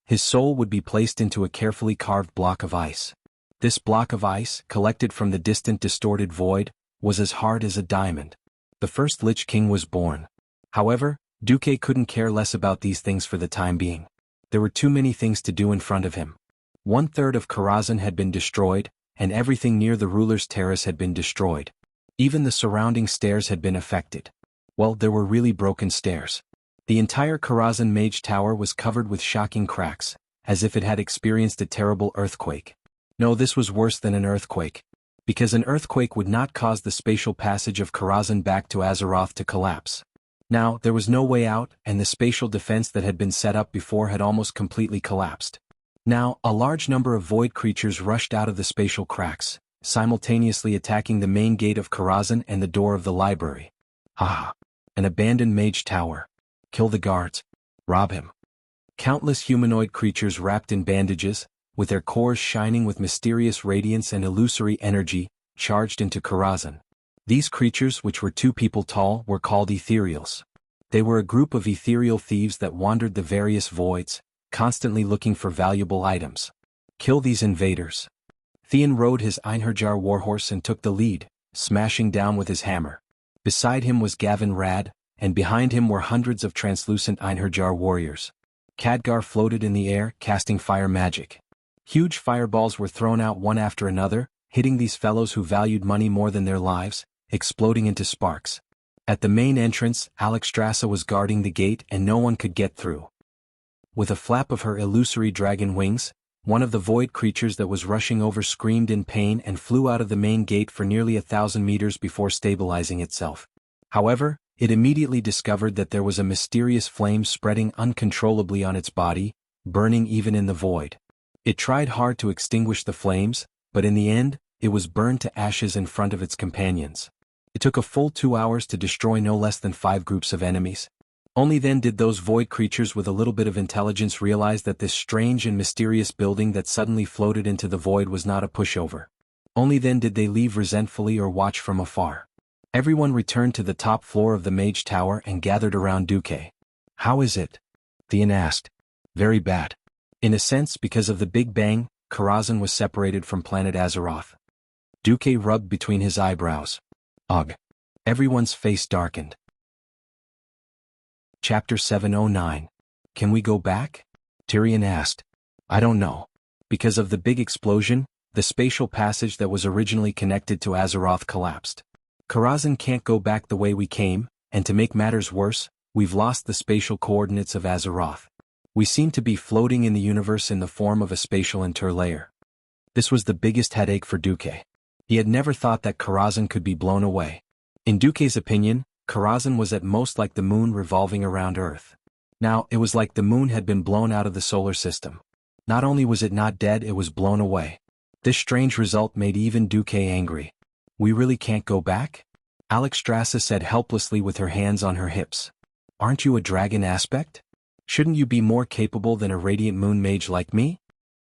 His soul would be placed into a carefully carved block of ice. This block of ice, collected from the distant distorted void, was as hard as a diamond. The first Lich King was born. However, Duque couldn't care less about these things for the time being. There were too many things to do in front of him. 1/3 of Karazhan had been destroyed, and everything near the ruler's terrace had been destroyed. Even the surrounding stairs had been affected. Well, there were really broken stairs. The entire Karazhan Mage Tower was covered with shocking cracks, as if it had experienced a terrible earthquake. No, this was worse than an earthquake. Because an earthquake would not cause the spatial passage of Karazhan back to Azeroth to collapse. Now, there was no way out, and the spatial defense that had been set up before had almost completely collapsed. Now, a large number of void creatures rushed out of the spatial cracks, simultaneously attacking the main gate of Karazhan and the door of the library. Ah! An abandoned mage tower. Kill the guards. Rob him. Countless humanoid creatures wrapped in bandages, with their cores shining with mysterious radiance and illusory energy, charged into Karazhan. These creatures, which were 2 people tall, were called ethereals. They were a group of ethereal thieves that wandered the various voids, constantly looking for valuable items. Kill these invaders. Theon rode his Einherjar warhorse and took the lead, smashing down with his hammer. Beside him was Gavin Rad, and behind him were hundreds of translucent Einherjar warriors. Khadgar floated in the air, casting fire magic. Huge fireballs were thrown out one after another, hitting these fellows who valued money more than their lives, exploding into sparks. At the main entrance, Alexstrasza was guarding the gate and no one could get through. With a flap of her illusory dragon wings, one of the void creatures that was rushing over screamed in pain and flew out of the main gate for nearly 1,000 meters before stabilizing itself. However, it immediately discovered that there was a mysterious flame spreading uncontrollably on its body, burning even in the void. It tried hard to extinguish the flames, but in the end, it was burned to ashes in front of its companions. It took a full 2 hours to destroy no less than 5 groups of enemies. Only then did those void creatures with a little bit of intelligence realize that this strange and mysterious building that suddenly floated into the void was not a pushover. Only then did they leave resentfully or watch from afar. Everyone returned to the top floor of the Mage Tower and gathered around Duque. How is it? Theon asked. Very bad. In a sense, because of the Big Bang, Karazhan was separated from planet Azeroth. Duque rubbed between his eyebrows. Ugh. Everyone's face darkened. Chapter 709. Can we go back? Tyrion asked. I don't know. Because of the big explosion, the spatial passage that was originally connected to Azeroth collapsed. Karazhan can't go back the way we came, and to make matters worse, we've lost the spatial coordinates of Azeroth. We seem to be floating in the universe in the form of a spatial interlayer. This was the biggest headache for Duque. He had never thought that Karazhan could be blown away. In Duque's opinion, Karazhan was at most like the moon revolving around Earth. Now, it was like the moon had been blown out of the solar system. Not only was it not dead, it was blown away. This strange result made even Duque angry. We really can't go back? Alexstrasza said helplessly with her hands on her hips. Aren't you a dragon aspect? Shouldn't you be more capable than a radiant moon mage like me?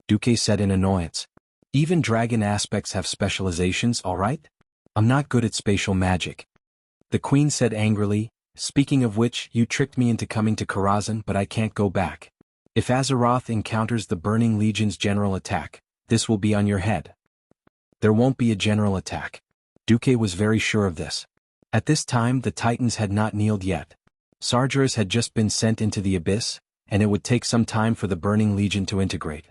Duque said in annoyance. Even dragon aspects have specializations, alright? I'm not good at spatial magic. The queen said angrily, speaking of which, you tricked me into coming to Karazhan, but I can't go back. If Azeroth encounters the Burning Legion's general attack, this will be on your head. There won't be a general attack. Duque was very sure of this. At this time the Titans had not kneeled yet. Sargeras had just been sent into the Abyss, and it would take some time for the Burning Legion to integrate.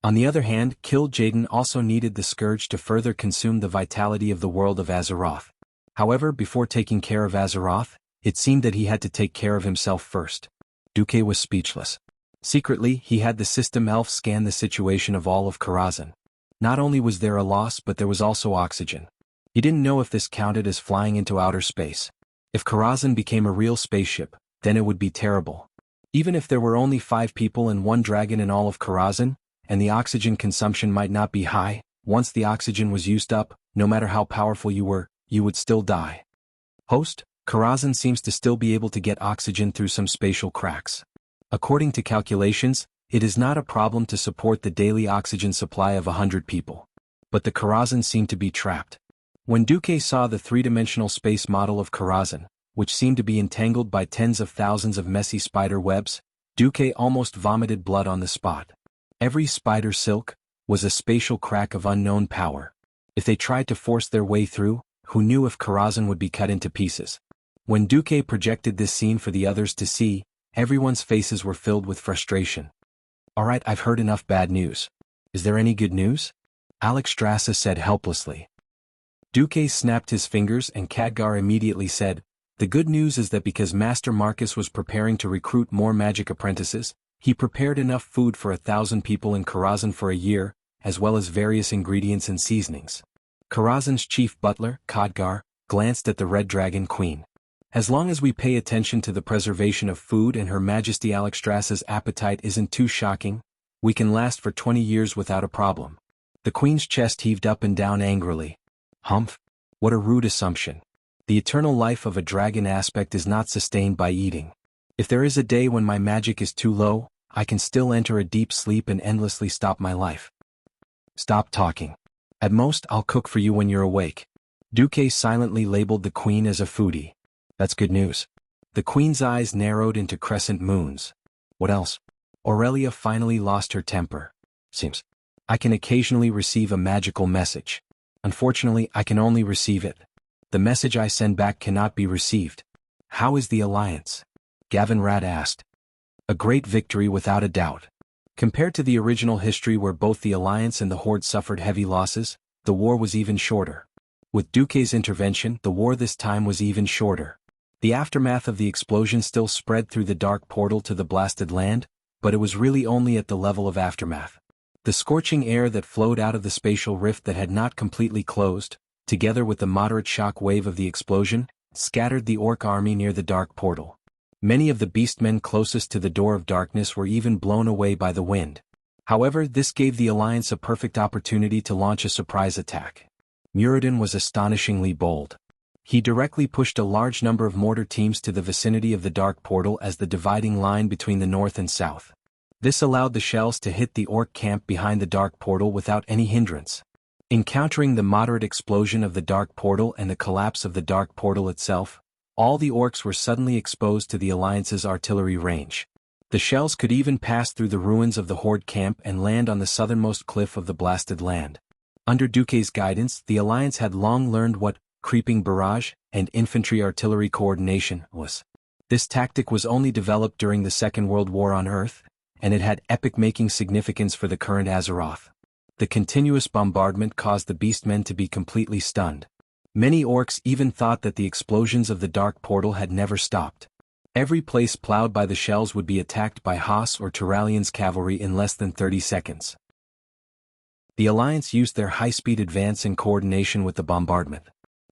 On the other hand, Kil'jaeden also needed the Scourge to further consume the vitality of the world of Azeroth. However, before taking care of Azeroth, it seemed that he had to take care of himself first. Duque was speechless. Secretly, he had the system elf scan the situation of all of Karazhan. Not only was there a loss, but there was also oxygen. He didn't know if this counted as flying into outer space. If Karazhan became a real spaceship, then it would be terrible. Even if there were only 5 people and 1 dragon in all of Karazhan, and the oxygen consumption might not be high, once the oxygen was used up, no matter how powerful you were, you would still die. Host, Karazhan seems to still be able to get oxygen through some spatial cracks. According to calculations, it is not a problem to support the daily oxygen supply of 100 people. But the Karazhan seemed to be trapped. When Duque saw the 3-dimensional space model of Karazhan, which seemed to be entangled by tens of thousands of messy spider webs, Duque almost vomited blood on the spot. Every spider silk was a spatial crack of unknown power. If they tried to force their way through, who knew if Karazhan would be cut into pieces? When Duque projected this scene for the others to see, everyone's faces were filled with frustration. Alright, I've heard enough bad news. Is there any good news? Alexstrasza said helplessly. Duque snapped his fingers and Khadgar immediately said, the good news is that because Master Marcus was preparing to recruit more magic apprentices, he prepared enough food for 1,000 people in Karazhan for a year, as well as various ingredients and seasonings. Karazhan's chief butler, Khadgar, glanced at the Red Dragon Queen. As long as we pay attention to the preservation of food and Her Majesty Alexstrasza's appetite isn't too shocking, we can last for 20 years without a problem. The Queen's chest heaved up and down angrily. Humph! What a rude assumption. The eternal life of a dragon aspect is not sustained by eating. If there is a day when my magic is too low, I can still enter a deep sleep and endlessly stop my life. Stop talking. At most, I'll cook for you when you're awake. Duque silently labeled the Queen as a foodie. That's good news. The Queen's eyes narrowed into crescent moons. What else? Aurelia finally lost her temper. Seems. I can occasionally receive a magical message. Unfortunately, I can only receive it. The message I send back cannot be received. How is the alliance? Gavin Radd asked. A great victory without a doubt. Compared to the original history where both the Alliance and the Horde suffered heavy losses, the war was even shorter. With Duque's intervention, the war this time was even shorter. The aftermath of the explosion still spread through the dark portal to the blasted land, but it was really only at the level of aftermath. The scorching air that flowed out of the spatial rift that had not completely closed, together with the moderate shock wave of the explosion, scattered the orc army near the dark portal. Many of the beastmen closest to the Door of Darkness were even blown away by the wind. However, this gave the Alliance a perfect opportunity to launch a surprise attack. Muradin was astonishingly bold. He directly pushed a large number of mortar teams to the vicinity of the Dark Portal as the dividing line between the north and south. This allowed the shells to hit the orc camp behind the Dark Portal without any hindrance. Encountering the moderate explosion of the Dark Portal and the collapse of the Dark Portal itself, all the orcs were suddenly exposed to the Alliance's artillery range. The shells could even pass through the ruins of the Horde camp and land on the southernmost cliff of the blasted land. Under Duque's guidance, the Alliance had long learned what creeping barrage and infantry artillery coordination was. This tactic was only developed during the Second World War on Earth, and it had epic-making significance for the current Azeroth. The continuous bombardment caused the beastmen to be completely stunned. Many orcs even thought that the explosions of the dark portal had never stopped. Every place plowed by the shells would be attacked by Haas or Turalian's cavalry in less than 30 seconds. The Alliance used their high-speed advance in coordination with the bombardment.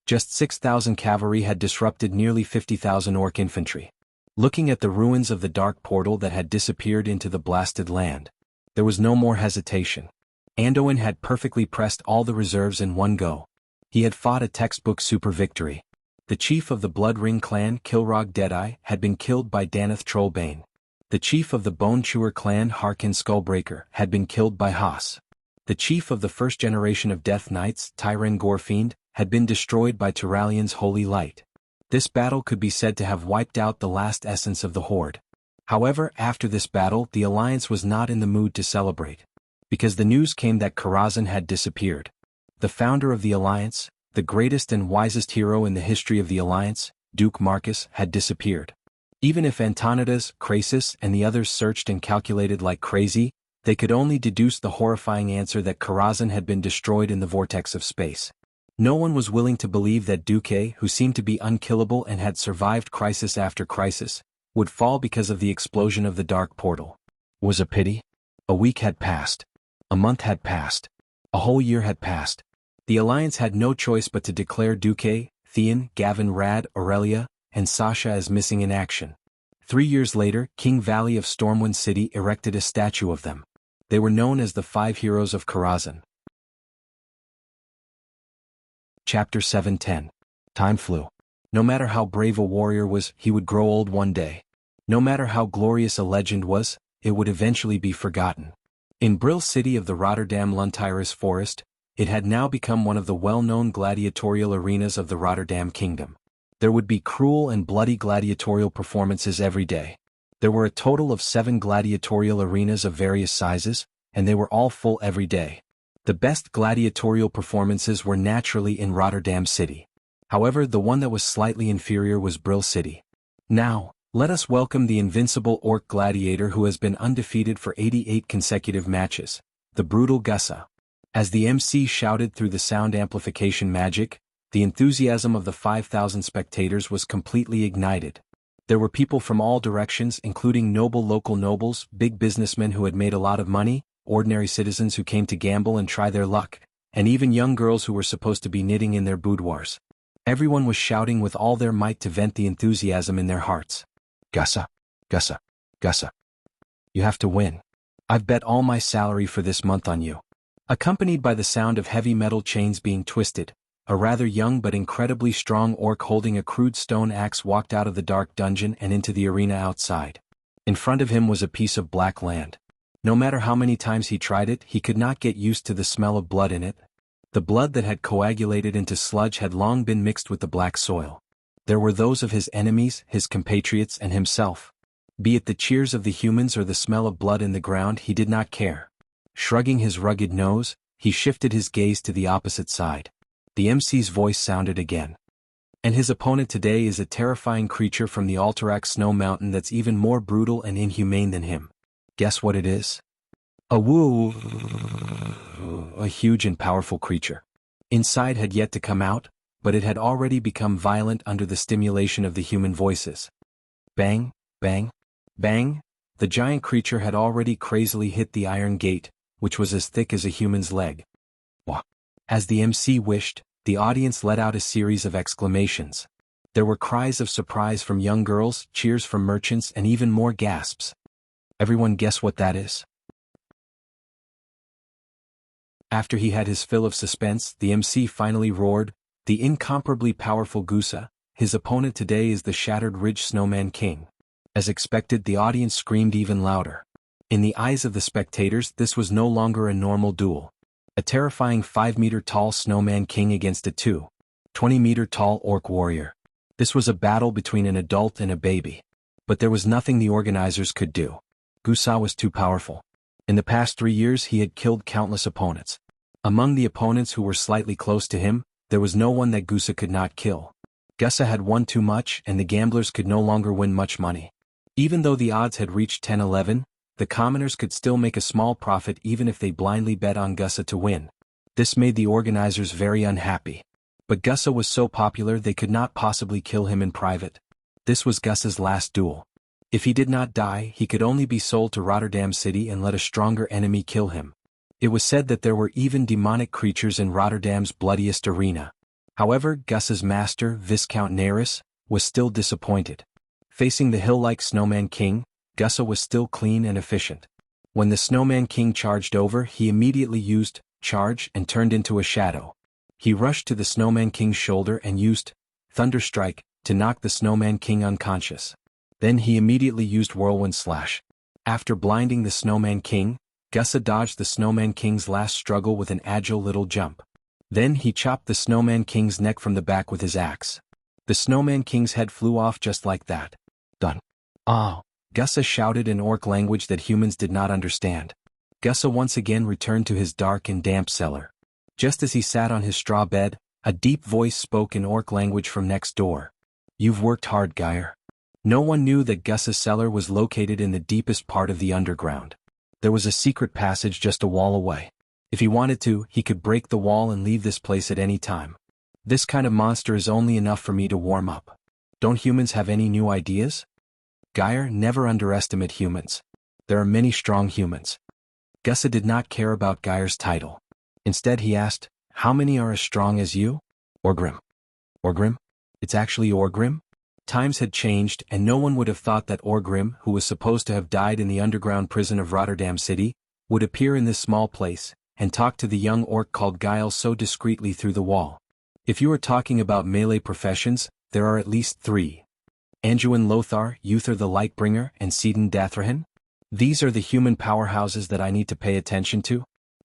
Just 6,000 cavalry had disrupted nearly 50,000 orc infantry. Looking at the ruins of the dark portal that had disappeared into the blasted land, there was no more hesitation. Anduin had perfectly pressed all the reserves in one go. He had fought a textbook super victory. The chief of the Blood Ring clan, Kilrog Deadeye, had been killed by Danath Trollbane. The chief of the Bone Chewer clan, Harkin Skullbreaker, had been killed by Haas. The chief of the first generation of Death Knights, Tyren Gorefiend, had been destroyed by Turalian's Holy Light. This battle could be said to have wiped out the last essence of the Horde. However, after this battle, the Alliance was not in the mood to celebrate, because the news came that Karazhan had disappeared. The founder of the Alliance, the greatest and wisest hero in the history of the Alliance, Duke Marcus, had disappeared. Even if Antonidas, Krasis, and the others searched and calculated like crazy, they could only deduce the horrifying answer that Karazhan had been destroyed in the vortex of space. No one was willing to believe that Duque, who seemed to be unkillable and had survived crisis after crisis, would fall because of the explosion of the dark portal. Was a pity? A week had passed. A month had passed. A whole year had passed. The Alliance had no choice but to declare Duque, Theon, Gavin Rad, Aurelia, and Sasha as missing in action. 3 years later, King Valley of Stormwind City erected a statue of them. They were known as the 5 Heroes of Karazhan. Chapter 7:10. Time flew. No matter how brave a warrior was, he would grow old one day. No matter how glorious a legend was, it would eventually be forgotten. In Brill City of the Rotterdam Luntiris Forest, it had now become one of the well-known gladiatorial arenas of the Rotterdam Kingdom. There would be cruel and bloody gladiatorial performances every day. There were a total of 7 gladiatorial arenas of various sizes, and they were all full every day. The best gladiatorial performances were naturally in Rotterdam City. However, the one that was slightly inferior was Brill City. Now, let us welcome the invincible orc gladiator who has been undefeated for 88 consecutive matches, the brutal Gussa. As the MC shouted through the sound amplification magic, the enthusiasm of the 5,000 spectators was completely ignited. There were people from all directions, including noble local nobles, big businessmen who had made a lot of money, ordinary citizens who came to gamble and try their luck, and even young girls who were supposed to be knitting in their boudoirs. Everyone was shouting with all their might to vent the enthusiasm in their hearts. Gussa, Gussa, Gussa. You have to win. I've bet all my salary for this month on you. Accompanied by the sound of heavy metal chains being twisted, a rather young but incredibly strong orc holding a crude stone axe walked out of the dark dungeon and into the arena outside. In front of him was a piece of black land. No matter how many times he tried it, he could not get used to the smell of blood in it. The blood that had coagulated into sludge had long been mixed with the black soil. There were those of his enemies, his compatriots, and himself. Be it the cheers of the humans or the smell of blood in the ground, he did not care. Shrugging his rugged nose, he shifted his gaze to the opposite side. The MC's voice sounded again. And his opponent today is a terrifying creature from the Alterac Snow Mountain that's even more brutal and inhumane than him. Guess what it is? A huge and powerful creature. Inside had yet to come out, but it had already become violent under the stimulation of the human voices. Bang, bang, bang, the giant creature had already crazily hit the iron gate, which was as thick as a human's leg. Wah. As the MC wished, the audience let out a series of exclamations. There were cries of surprise from young girls, cheers from merchants, and even more gasps. Everyone guess what that is? After he had his fill of suspense, the MC finally roared, "The incomparably powerful Gussa, his opponent today is the Shattered Ridge Snowman King." As expected, the audience screamed even louder. In the eyes of the spectators, this was no longer a normal duel. A terrifying 5-meter-tall Snowman King against a 20-meter-tall orc warrior. This was a battle between an adult and a baby. But there was nothing the organizers could do. Gussa was too powerful. In the past 3 years he had killed countless opponents. Among the opponents who were slightly close to him, there was no one that Gussa could not kill. Gussa had won too much and the gamblers could no longer win much money. Even though the odds had reached 10-11, the commoners could still make a small profit even if they blindly bet on Gussa to win. This made the organizers very unhappy. But Gussa was so popular they could not possibly kill him in private. This was Gussa's last duel. If he did not die, he could only be sold to Rotterdam City and let a stronger enemy kill him. It was said that there were even demonic creatures in Rotterdam's bloodiest arena. However, Gussa's master, Viscount Naris, was still disappointed. Facing the hill-like Snowman King, Gussa was still clean and efficient. When the Snowman King charged over, he immediately used charge and turned into a shadow. He rushed to the Snowman King's shoulder and used Thunderstrike to knock the Snowman King unconscious. Then he immediately used Whirlwind Slash. After blinding the Snowman King, Gussa dodged the Snowman King's last struggle with an agile little jump. Then he chopped the Snowman King's neck from the back with his axe. The Snowman King's head flew off just like that. Done. Ah! Gussa shouted in orc language that humans did not understand. Gussa once again returned to his dark and damp cellar. Just as he sat on his straw bed, a deep voice spoke in orc language from next door. "You've worked hard, Geyer." No one knew that Gussa's cellar was located in the deepest part of the underground. There was a secret passage just a wall away. If he wanted to, he could break the wall and leave this place at any time. This kind of monster is only enough for me to warm up. Don't humans have any new ideas? Geyer, never underestimate humans. There are many strong humans. Gussa did not care about Geyer's title. Instead he asked, "How many are as strong as you?" "Orgrim." "Orgrim? It's actually Orgrim?" Times had changed and no one would have thought that Orgrim, who was supposed to have died in the underground prison of Rotterdam City, would appear in this small place and talk to the young orc called Guile so discreetly through the wall. If you are talking about melee professions, there are at least 3. Anduin Lothar, Uther the Lightbringer, and Sidon Dathrahan? These are the human powerhouses that I need to pay attention to?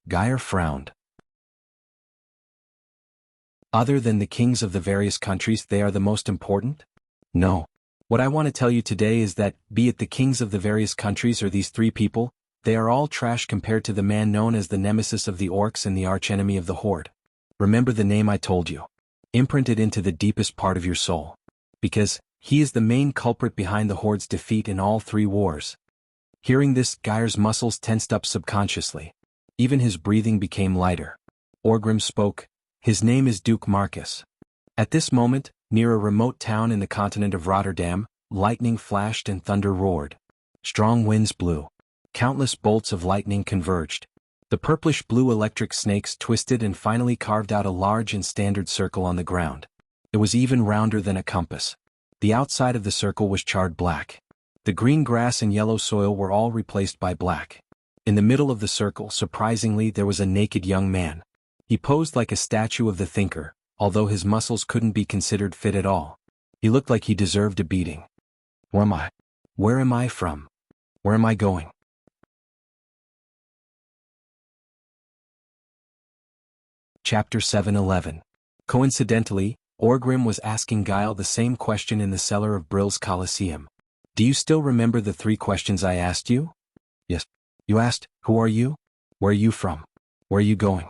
Geyer frowned. Other than the kings of the various countries, they are the most important? No. What I want to tell you today is that, be it the kings of the various countries or these 3 people, they are all trash compared to the man known as the nemesis of the orcs and the archenemy of the Horde. Remember the name I told you. Imprint it into the deepest part of your soul. Because he is the main culprit behind the Horde's defeat in all 3 wars. Hearing this, Geyer's muscles tensed up subconsciously. Even his breathing became lighter. Orgrim spoke. His name is Duke Marcus. At this moment, near a remote town in the continent of Rotterdam, lightning flashed and thunder roared. Strong winds blew. Countless bolts of lightning converged. The purplish-blue electric snakes twisted and finally carved out a large and standard circle on the ground. It was even rounder than a compass. The outside of the circle was charred black. The green grass and yellow soil were all replaced by black. In the middle of the circle, surprisingly, there was a naked young man. He posed like a statue of the thinker, although his muscles couldn't be considered fit at all. He looked like he deserved a beating. Who am I? Where am I from? Where am I going? Chapter 7:11. Coincidentally, Orgrim was asking Guile the same question in the cellar of Brill's Colosseum. Do you still remember the 3 questions I asked you? Yes. You asked, who are you? Where are you from? Where are you going?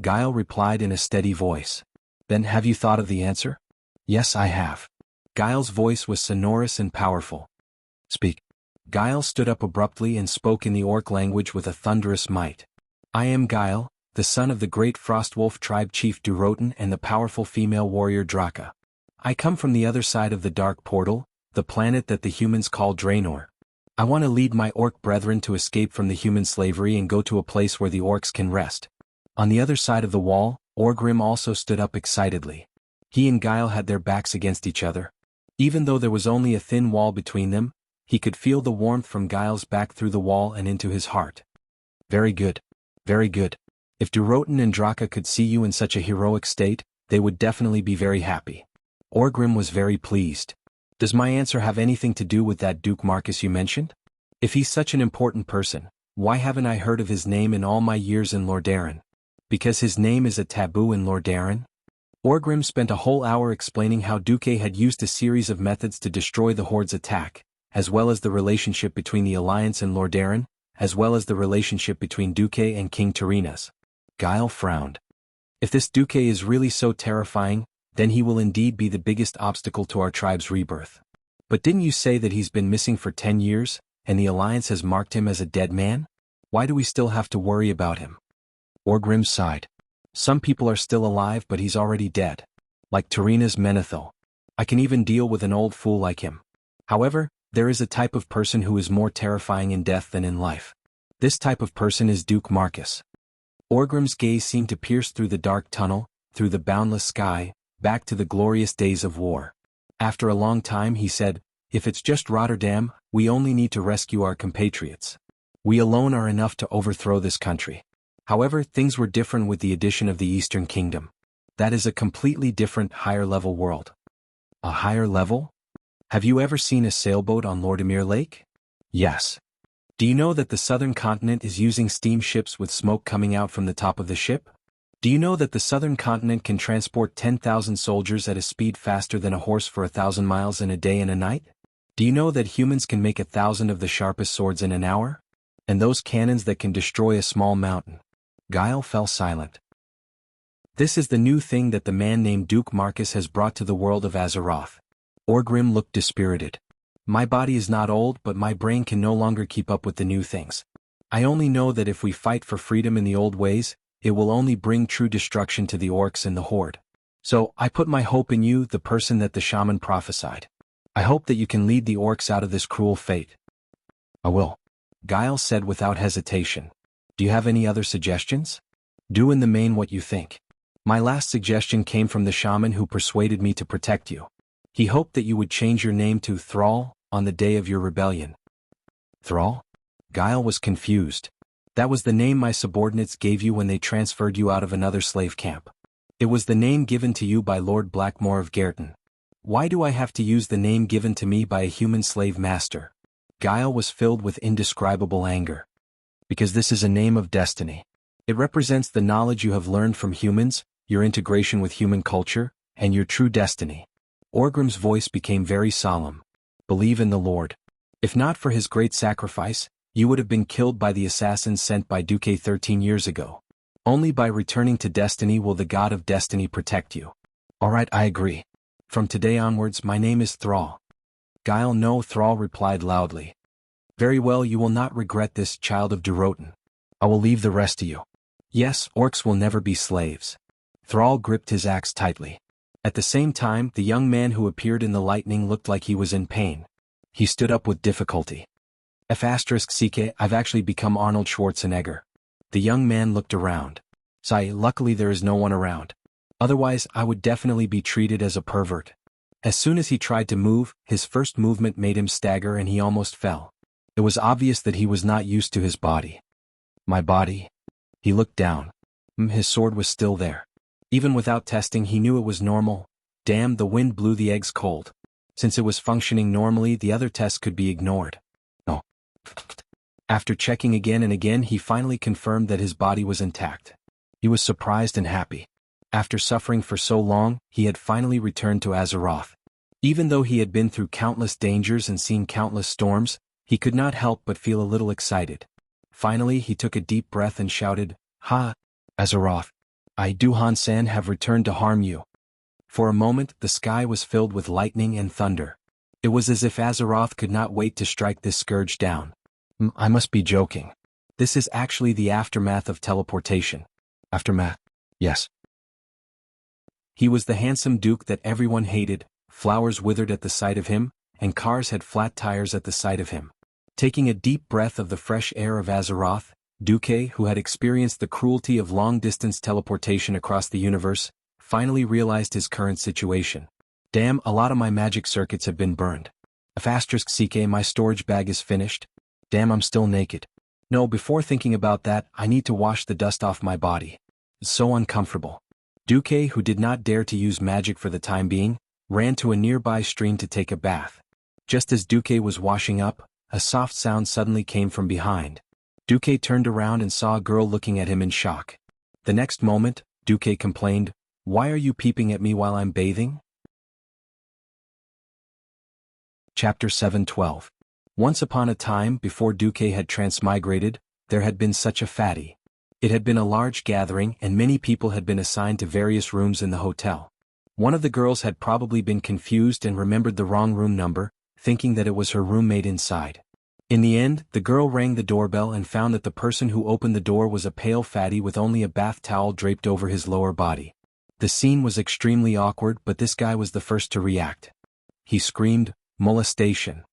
Guile replied in a steady voice. Then have you thought of the answer? Yes, I have. Guile's voice was sonorous and powerful. Speak. Guile stood up abruptly and spoke in the orc language with a thunderous might. I am Guile, the son of the great Frostwolf tribe chief Durotan and the powerful female warrior Draka. I come from the other side of the Dark Portal, the planet that the humans call Draenor. I want to lead my orc brethren to escape from the human slavery and go to a place where the orcs can rest. On the other side of the wall, Orgrim also stood up excitedly. He and Guile had their backs against each other. Even though there was only a thin wall between them, he could feel the warmth from Guile's back through the wall and into his heart. Very good. Very good. If Durotan and Draka could see you in such a heroic state, they would definitely be very happy. Orgrim was very pleased. Does my answer have anything to do with that Duke Marcus you mentioned? If he's such an important person, why haven't I heard of his name in all my years in Lordaeron? Because his name is a taboo in Lordaeron? Orgrim spent a whole hour explaining how Duke had used a series of methods to destroy the Horde's attack, as well as the relationship between the Alliance and Lordaeron, as well as the relationship between Duke and King Tyrrhenas. Guile frowned. If this Duke is really so terrifying, then he will indeed be the biggest obstacle to our tribe's rebirth. But didn't you say that he's been missing for 10 years, and the Alliance has marked him as a dead man? Why do we still have to worry about him? Orgrim sighed. Some people are still alive but he's already dead. Like Tarina's Menethil. I can even deal with an old fool like him. However, there is a type of person who is more terrifying in death than in life. This type of person is Duke Marcus. Orgrim's gaze seemed to pierce through the dark tunnel, through the boundless sky, back to the glorious days of war. After a long time he said, "If it's just Rotterdam, we only need to rescue our compatriots. We alone are enough to overthrow this country." However, things were different with the addition of the Eastern Kingdom. That is a completely different, higher-level world. A higher level? Have you ever seen a sailboat on Lordimir Lake? Yes. Do you know that the southern continent is using steamships with smoke coming out from the top of the ship? Do you know that the southern continent can transport 10,000 soldiers at a speed faster than a horse for 1,000 miles in a day and a night? Do you know that humans can make 1,000 of the sharpest swords in an hour? And those cannons that can destroy a small mountain? Guile fell silent. This is the new thing that the man named Duke Marcus has brought to the world of Azeroth. Orgrim looked dispirited. My body is not old, but my brain can no longer keep up with the new things. I only know that if we fight for freedom in the old ways, it will only bring true destruction to the orcs and the Horde. So, I put my hope in you, the person that the shaman prophesied. I hope that you can lead the orcs out of this cruel fate. I will. Guile said without hesitation. Do you have any other suggestions? Do in the main what you think. My last suggestion came from the shaman who persuaded me to protect you. He hoped that you would change your name to Thrall on the day of your rebellion. Thrall? Guile was confused. That was the name my subordinates gave you when they transferred you out of another slave camp. It was the name given to you by Lord Blackmore of Gerton. Why do I have to use the name given to me by a human slave master? Guile was filled with indescribable anger. Because this is a name of destiny. It represents the knowledge you have learned from humans, your integration with human culture, and your true destiny. Orgrim's voice became very solemn. Believe in the Lord. If not for his great sacrifice, you would have been killed by the assassins sent by Duque 13 years ago. Only by returning to destiny will the God of destiny protect you. Alright, I agree. From today onwards my name is Thrall. Guile no, Thrall replied loudly. Very well, you will not regret this, child of Durotan. I will leave the rest to you. Yes, orcs will never be slaves. Thrall gripped his axe tightly. At the same time, the young man who appeared in the lightning looked like he was in pain. He stood up with difficulty. F***ck, I've actually become Arnold Schwarzenegger. The young man looked around. Sigh, luckily there is no one around. Otherwise, I would definitely be treated as a pervert. As soon as he tried to move, his first movement made him stagger and he almost fell. It was obvious that he was not used to his body. My body? He looked down. His sword was still there. Even without testing he knew it was normal. Damn, the wind blew the eggs cold. Since it was functioning normally, the other tests could be ignored. No. After checking again and again, he finally confirmed that his body was intact. He was surprised and happy. After suffering for so long, he had finally returned to Azeroth. Even though he had been through countless dangers and seen countless storms, he could not help but feel a little excited. Finally, he took a deep breath and shouted, "Ha! Azeroth! I, Duhan-san, have returned to harm you." For a moment, the sky was filled with lightning and thunder. It was as if Azeroth could not wait to strike this scourge down. I must be joking. This is actually the aftermath of teleportation. Aftermath? Yes. He was the handsome duke that everyone hated, flowers withered at the sight of him, and cars had flat tires at the sight of him. Taking a deep breath of the fresh air of Azeroth, Duque, who had experienced the cruelty of long-distance teleportation across the universe, finally realized his current situation. Damn, a lot of my magic circuits have been burned. F***ck, my storage bag is finished. Damn, I'm still naked. No, before thinking about that, I need to wash the dust off my body. It's so uncomfortable. Duque, who did not dare to use magic for the time being, ran to a nearby stream to take a bath. Just as Duque was washing up, a soft sound suddenly came from behind. Duque turned around and saw a girl looking at him in shock. The next moment, Duque complained, "Why are you peeping at me while I'm bathing?" Chapter 712. Once upon a time, before Duque had transmigrated, there had been such a fatty. It had been a large gathering and many people had been assigned to various rooms in the hotel. One of the girls had probably been confused and remembered the wrong room number, thinking that it was her roommate inside. In the end, the girl rang the doorbell and found that the person who opened the door was a pale fatty with only a bath towel draped over his lower body. The scene was extremely awkward, but this guy was the first to react. He screamed, "Molestation."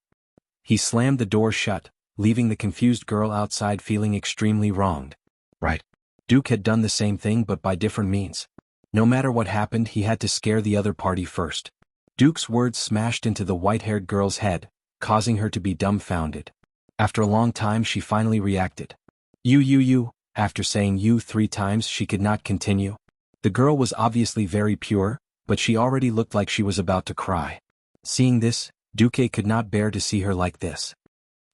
He slammed the door shut, leaving the confused girl outside feeling extremely wronged. Right. Duke had done the same thing but by different means. No matter what happened, he had to scare the other party first. Duke's words smashed into the white-haired girl's head, causing her to be dumbfounded. After a long time she finally reacted. You. After saying you 3 times she could not continue. The girl was obviously very pure, but she already looked like she was about to cry. Seeing this, Duque could not bear to see her like this.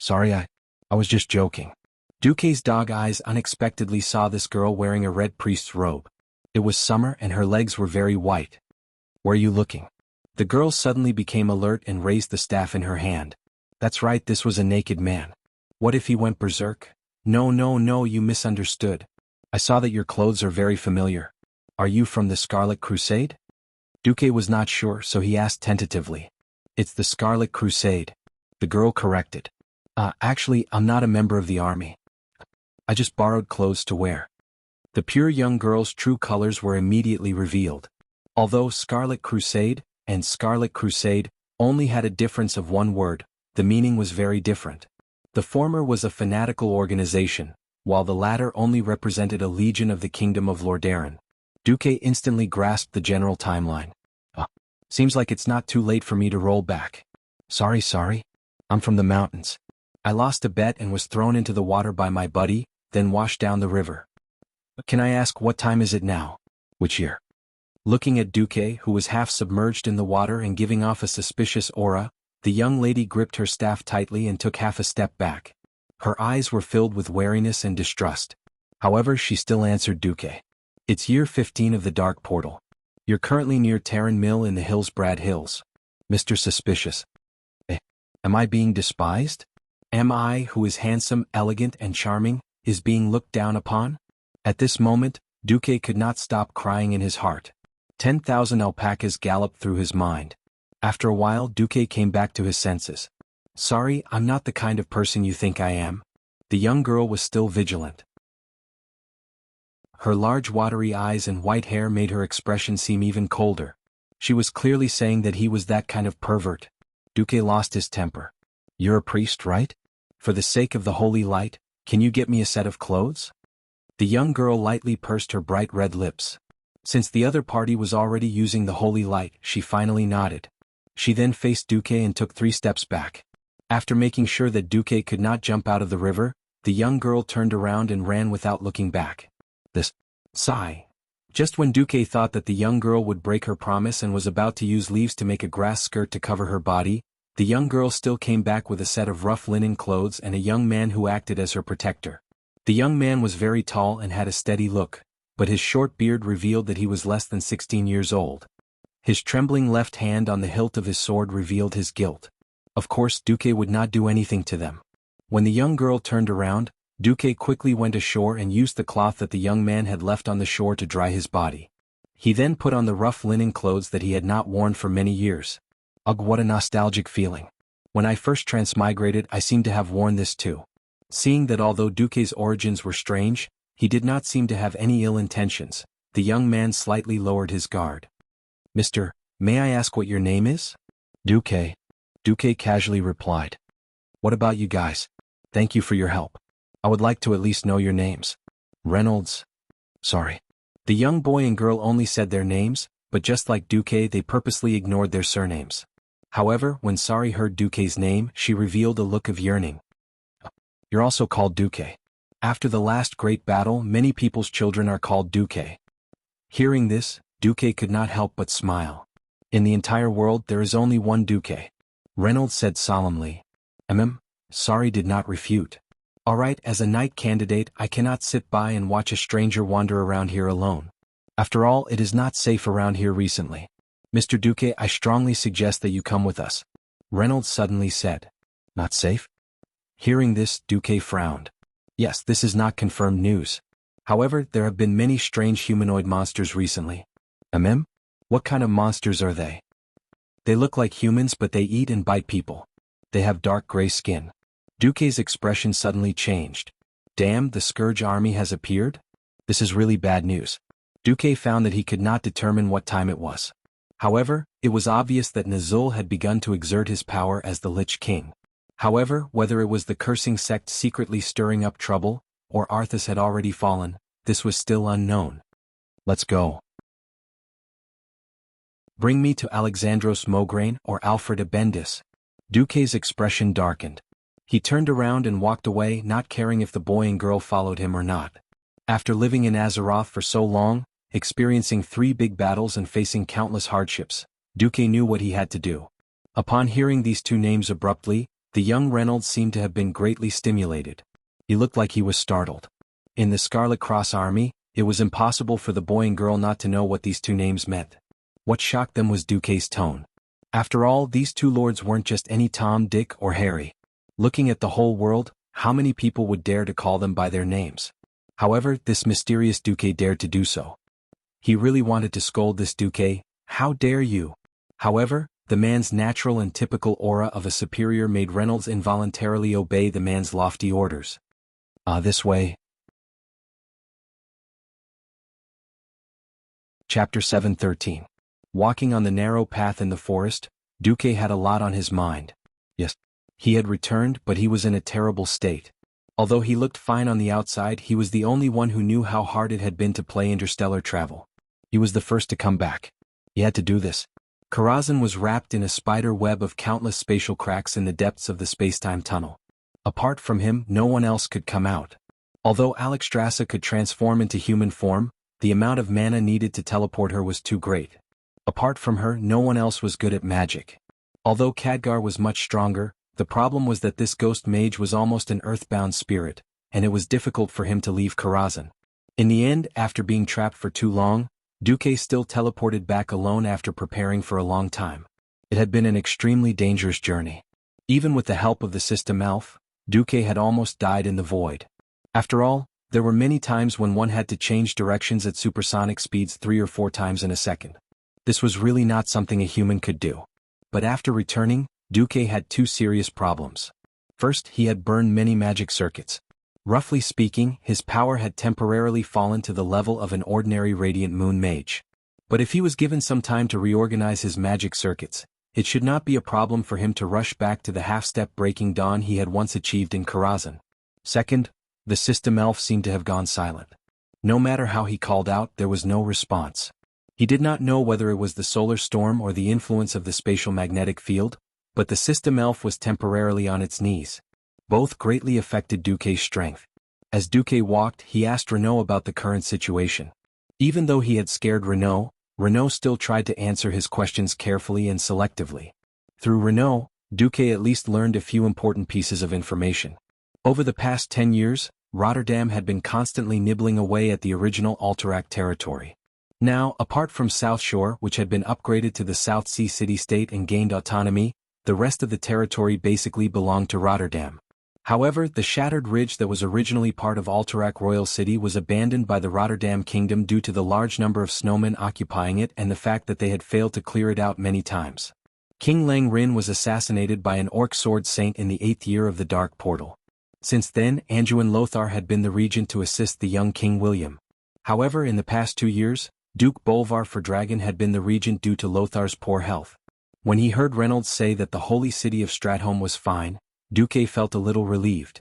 Sorry, I was just joking. Duque's dog eyes unexpectedly saw this girl wearing a red priest's robe. It was summer and her legs were very white. Where are you looking? The girl suddenly became alert and raised the staff in her hand. That's right, this was a naked man. What if he went berserk? No, you misunderstood. I saw that your clothes are very familiar. Are you from the Scarlet Crusade? Duque was not sure, so he asked tentatively. It's the Scarlet Crusade. The girl corrected. Actually, I'm not a member of the army. I just borrowed clothes to wear. The pure young girl's true colors were immediately revealed. Although Scarlet Crusade and Scarlet Crusade only had a difference of one word, the meaning was very different. The former was a fanatical organization, while the latter only represented a legion of the Kingdom of Lordaeron. Duque instantly grasped the general timeline. Seems like it's not too late for me to roll back. Sorry. I'm from the mountains. I lost a bet and was thrown into the water by my buddy, then washed down the river. Can I ask what time is it now? Which year? Looking at Duque, who was half submerged in the water and giving off a suspicious aura, the young lady gripped her staff tightly and took half a step back. Her eyes were filled with wariness and distrust. However, she still answered Duque. It's year 15 of the Dark Portal. You're currently near Terran Mill in the Hillsbrad Hills. Mr. Suspicious. Am I being despised? Am I, who is handsome, elegant, and charming, is being looked down upon? At this moment, Duque could not stop crying in his heart. 10,000 alpacas galloped through his mind. After a while, Duque came back to his senses. Sorry, I'm not the kind of person you think I am. The young girl was still vigilant. Her large watery eyes and white hair made her expression seem even colder. She was clearly saying that he was that kind of pervert. Duque lost his temper. You're a priest, right? For the sake of the holy light, can you get me a set of clothes? The young girl lightly pursed her bright red lips. Since the other party was already using the holy light, she finally nodded. She then faced Duque and took 3 steps back. After making sure that Duque could not jump out of the river, the young girl turned around and ran without looking back. This sigh. Just when Duque thought that the young girl would break her promise and was about to use leaves to make a grass skirt to cover her body, the young girl still came back with a set of rough linen clothes and a young man who acted as her protector. The young man was very tall and had a steady look, but his short beard revealed that he was less than 16 years old. His trembling left hand on the hilt of his sword revealed his guilt. Of course, Duque would not do anything to them. When the young girl turned around, Duque quickly went ashore and used the cloth that the young man had left on the shore to dry his body. He then put on the rough linen clothes that he had not worn for many years. Ugh, what a nostalgic feeling. When I first transmigrated, I seemed to have worn this too. Seeing that although Duque's origins were strange, he did not seem to have any ill intentions, the young man slightly lowered his guard. Mr., may I ask what your name is? Duque. Duque casually replied. What about you guys? Thank you for your help. I would like to at least know your names. Reynolds. Sorry. The young boy and girl only said their names, but just like Duque, they purposely ignored their surnames. However, when Sari heard Duque's name, she revealed a look of yearning. You're also called Duque. After the last great battle, many people's children are called Duque. Hearing this, Duque could not help but smile. In the entire world, there is only one Duque. Reynolds said solemnly. Sari did not refute. Alright, as a knight candidate, I cannot sit by and watch a stranger wander around here alone. After all, it is not safe around here recently. Mr. Duque, I strongly suggest that you come with us. Reynolds suddenly said. Not safe? Hearing this, Duque frowned. Yes, this is not confirmed news. However, there have been many strange humanoid monsters recently. What kind of monsters are they? They look like humans, but they eat and bite people. They have dark gray skin. Duque's expression suddenly changed. Damn, the Scourge army has appeared? This is really bad news. Duque found that he could not determine what time it was. However, it was obvious that Nazul had begun to exert his power as the Lich King. However, whether it was the cursing sect secretly stirring up trouble, or Arthas had already fallen, this was still unknown. Let's go. Bring me to Alexandros Mograine or Alfred Abendis. Duque's expression darkened. He turned around and walked away, not caring if the boy and girl followed him or not. After living in Azeroth for so long, experiencing 3 big battles and facing countless hardships, Duque knew what he had to do. Upon hearing these 2 names abruptly, the young Reynolds seemed to have been greatly stimulated. He looked like he was startled. In the Scarlet Cross army, it was impossible for the boy and girl not to know what these 2 names meant. What shocked them was Duque's tone. After all, these 2 lords weren't just any Tom, Dick, or Harry. Looking at the whole world, how many people would dare to call them by their names? However, this mysterious Duque dared to do so. He really wanted to scold this Duque. How dare you? However, the man's natural and typical aura of a superior made Reynolds involuntarily obey the man's lofty orders. This way. Chapter 7:13. Walking on the narrow path in the forest, Duque had a lot on his mind. Yes. He had returned, but he was in a terrible state. Although he looked fine on the outside, he was the only one who knew how hard it had been to play interstellar travel. He was the first to come back. He had to do this. Karazhan was wrapped in a spider web of countless spatial cracks in the depths of the spacetime tunnel. Apart from him, no one else could come out. Although Alexstrasza could transform into human form, the amount of mana needed to teleport her was too great. Apart from her, no one else was good at magic. Although Khadgar was much stronger, the problem was that this ghost mage was almost an earthbound spirit, and it was difficult for him to leave Karazhan. In the end, after being trapped for too long, Duque still teleported back alone after preparing for a long time. It had been an extremely dangerous journey. Even with the help of the system elf, Duque had almost died in the void. After all, there were many times when one had to change directions at supersonic speeds 3 or 4 times in a second. This was really not something a human could do. But after returning, Duque had 2 serious problems. First, he had burned many magic circuits. Roughly speaking, his power had temporarily fallen to the level of an ordinary Radiant Moon mage. But if he was given some time to reorganize his magic circuits, it should not be a problem for him to rush back to the half-step breaking dawn he had once achieved in Karazhan. Second, the system elf seemed to have gone silent. No matter how he called out, there was no response. He did not know whether it was the solar storm or the influence of the spatial magnetic field, but the system elf was temporarily on its knees. Both greatly affected Duque's strength. As Duque walked, he asked Renaud about the current situation. Even though he had scared Renaud, Renaud still tried to answer his questions carefully and selectively. Through Renaud, Duque at least learned a few important pieces of information. Over the past 10 years, Rotterdam had been constantly nibbling away at the original Alterac territory. Now, apart from South Shore, which had been upgraded to the South Sea city-state and gained autonomy, the rest of the territory basically belonged to Rotterdam. However, the shattered ridge that was originally part of Alterac Royal City was abandoned by the Rotterdam Kingdom due to the large number of snowmen occupying it and the fact that they had failed to clear it out many times. King Lang Rin was assassinated by an orc sword saint in the 8th year of the Dark Portal. Since then, Anduin Lothar had been the regent to assist the young King William. However, in the past 2 years, Duke Bolvar Fordragon had been the regent due to Lothar's poor health. When he heard Reynolds say that the holy city of Stratholme was fine, Duque felt a little relieved.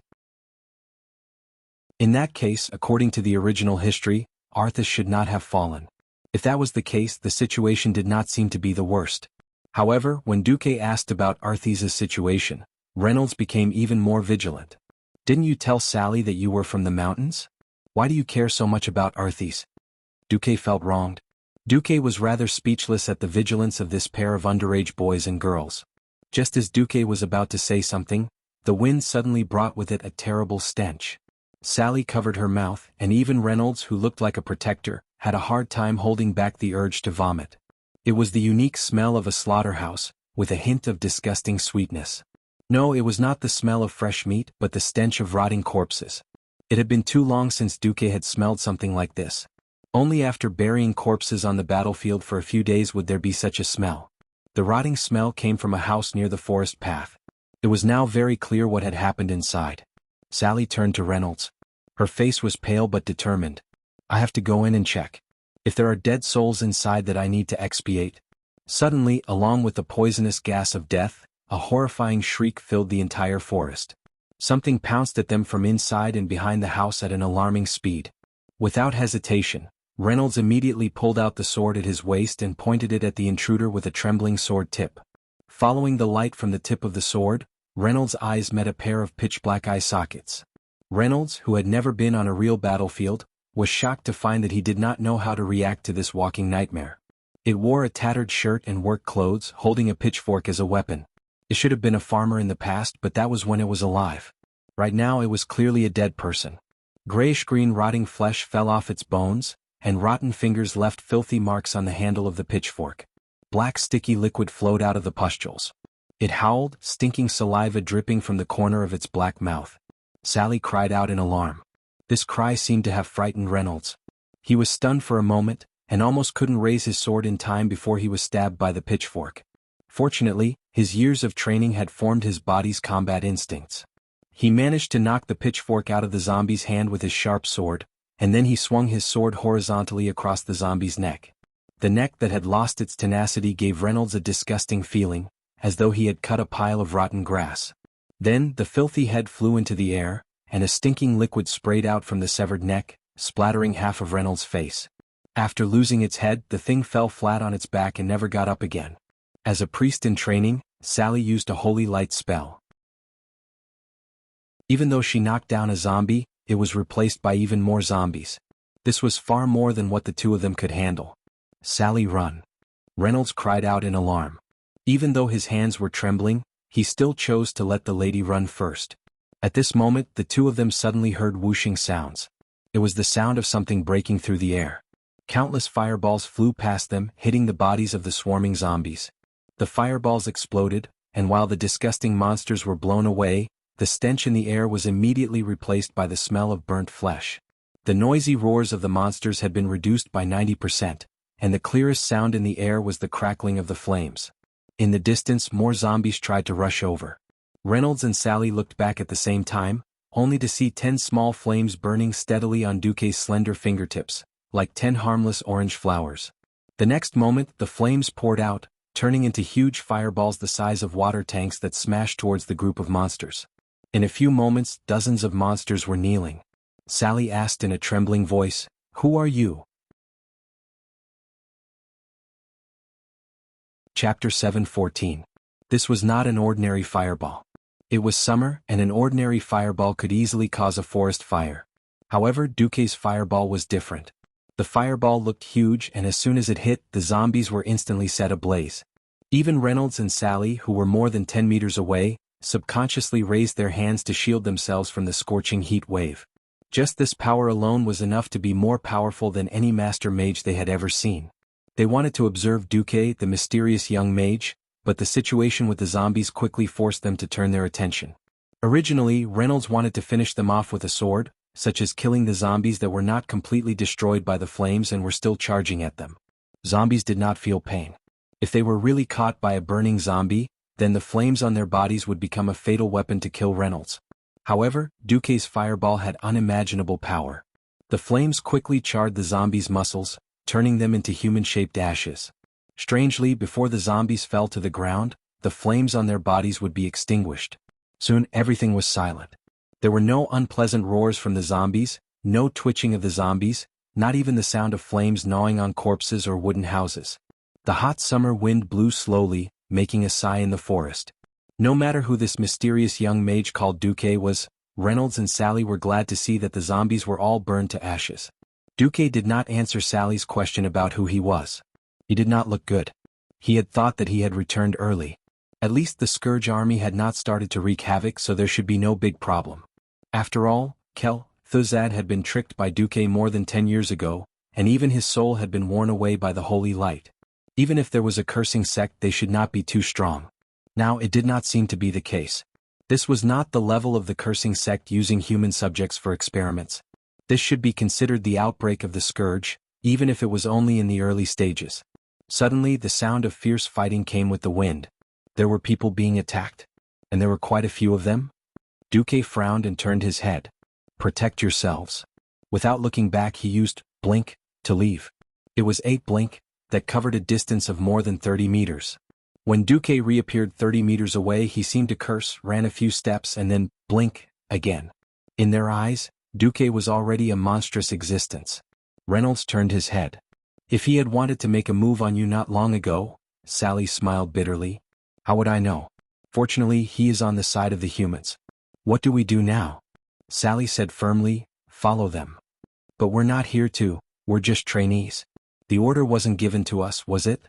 In that case, according to the original history, Arthas should not have fallen. If that was the case, the situation did not seem to be the worst. However, when Duque asked about Arthas' situation, Reynolds became even more vigilant. Didn't you tell Sally that you were from the mountains? Why do you care so much about Arthas? Duque felt wronged. Duque was rather speechless at the vigilance of this pair of underage boys and girls. Just as Duque was about to say something, the wind suddenly brought with it a terrible stench. Sally covered her mouth, and even Reynolds, who looked like a protector, had a hard time holding back the urge to vomit. It was the unique smell of a slaughterhouse, with a hint of disgusting sweetness. No, it was not the smell of fresh meat, but the stench of rotting corpses. It had been too long since Duque had smelled something like this. Only after burying corpses on the battlefield for a few days would there be such a smell. The rotting smell came from a house near the forest path. It was now very clear what had happened inside. Sally turned to Reynolds. Her face was pale but determined. I have to go in and check. If there are dead souls inside that I need to expiate. Suddenly, along with the poisonous gas of death, a horrifying shriek filled the entire forest. Something pounced at them from inside and behind the house at an alarming speed. Without hesitation, Reynolds immediately pulled out the sword at his waist and pointed it at the intruder with a trembling sword tip. Following the light from the tip of the sword, Reynolds' eyes met a pair of pitch-black eye sockets. Reynolds, who had never been on a real battlefield, was shocked to find that he did not know how to react to this walking nightmare. It wore a tattered shirt and work clothes, holding a pitchfork as a weapon. It should have been a farmer in the past, but that was when it was alive. Right now it was clearly a dead person. Grayish-green rotting flesh fell off its bones, and rotten fingers left filthy marks on the handle of the pitchfork. Black sticky liquid flowed out of the pustules. It howled, stinking saliva dripping from the corner of its black mouth. Sally cried out in alarm. This cry seemed to have frightened Reynolds. He was stunned for a moment, and almost couldn't raise his sword in time before he was stabbed by the pitchfork. Fortunately, his years of training had formed his body's combat instincts. He managed to knock the pitchfork out of the zombie's hand with his sharp sword, and then he swung his sword horizontally across the zombie's neck. The neck that had lost its tenacity gave Reynolds a disgusting feeling, as though he had cut a pile of rotten grass. Then the filthy head flew into the air, and a stinking liquid sprayed out from the severed neck, splattering half of Reynolds' face. After losing its head, the thing fell flat on its back and never got up again. As a priest in training, Sally used a holy light spell. Even though she knocked down a zombie, it was replaced by even more zombies. This was far more than what the two of them could handle. Sally, run! Reynolds cried out in alarm. Even though his hands were trembling, he still chose to let the lady run first. At this moment, the two of them suddenly heard whooshing sounds. It was the sound of something breaking through the air. Countless fireballs flew past them, hitting the bodies of the swarming zombies. The fireballs exploded, and while the disgusting monsters were blown away, the stench in the air was immediately replaced by the smell of burnt flesh. The noisy roars of the monsters had been reduced by 90%, and the clearest sound in the air was the crackling of the flames. In the distance, more zombies tried to rush over. Reynolds and Sally looked back at the same time, only to see 10 small flames burning steadily on Duque's slender fingertips, like 10 harmless orange flowers. The next moment, the flames poured out, turning into huge fireballs the size of water tanks that smashed towards the group of monsters. In a few moments, dozens of monsters were kneeling. Sally asked in a trembling voice, "Who are you?" Chapter 7:14. This was not an ordinary fireball. It was summer, and an ordinary fireball could easily cause a forest fire. However, Duque's fireball was different. The fireball looked huge, and as soon as it hit, the zombies were instantly set ablaze. Even Reynolds and Sally, who were more than 10 meters away, subconsciously raised their hands to shield themselves from the scorching heat wave. Just this power alone was enough to be more powerful than any master mage they had ever seen. They wanted to observe Duque, the mysterious young mage, but the situation with the zombies quickly forced them to turn their attention. Originally, Reynolds wanted to finish them off with a sword, such as killing the zombies that were not completely destroyed by the flames and were still charging at them. Zombies did not feel pain. If they were really caught by a burning zombie, then the flames on their bodies would become a fatal weapon to kill Reynolds. However, Duque's fireball had unimaginable power. The flames quickly charred the zombies' muscles, turning them into human-shaped ashes. Strangely, before the zombies fell to the ground, the flames on their bodies would be extinguished. Soon everything was silent. There were no unpleasant roars from the zombies, no twitching of the zombies, not even the sound of flames gnawing on corpses or wooden houses. The hot summer wind blew slowly, making a sigh in the forest. No matter who this mysterious young mage called Duque was, Reynolds and Sally were glad to see that the zombies were all burned to ashes. Duque did not answer Sally's question about who he was. He did not look good. He had thought that he had returned early. At least the Scourge army had not started to wreak havoc, so there should be no big problem. After all, Thuzad had been tricked by Duque more than 10 years ago, and even his soul had been worn away by the holy light. Even if there was a cursing sect, they should not be too strong. Now it did not seem to be the case. This was not the level of the cursing sect using human subjects for experiments. This should be considered the outbreak of the Scourge, even if it was only in the early stages. Suddenly the sound of fierce fighting came with the wind. There were people being attacked. And there were quite a few of them? Duque frowned and turned his head. Protect yourselves. Without looking back he used blink to leave. It was 8 blink that covered a distance of more than 30 meters. When Duque reappeared 30 meters away he seemed to curse, ran a few steps and then blink again. In their eyes, Duque was already a monstrous existence. Reynolds turned his head. If he had wanted to make a move on you not long ago, Sally smiled bitterly. How would I know? Fortunately he is on the side of the humans. What do we do now? Sally said firmly, follow them. But we're not here to, we're just trainees. The order wasn't given to us, was it?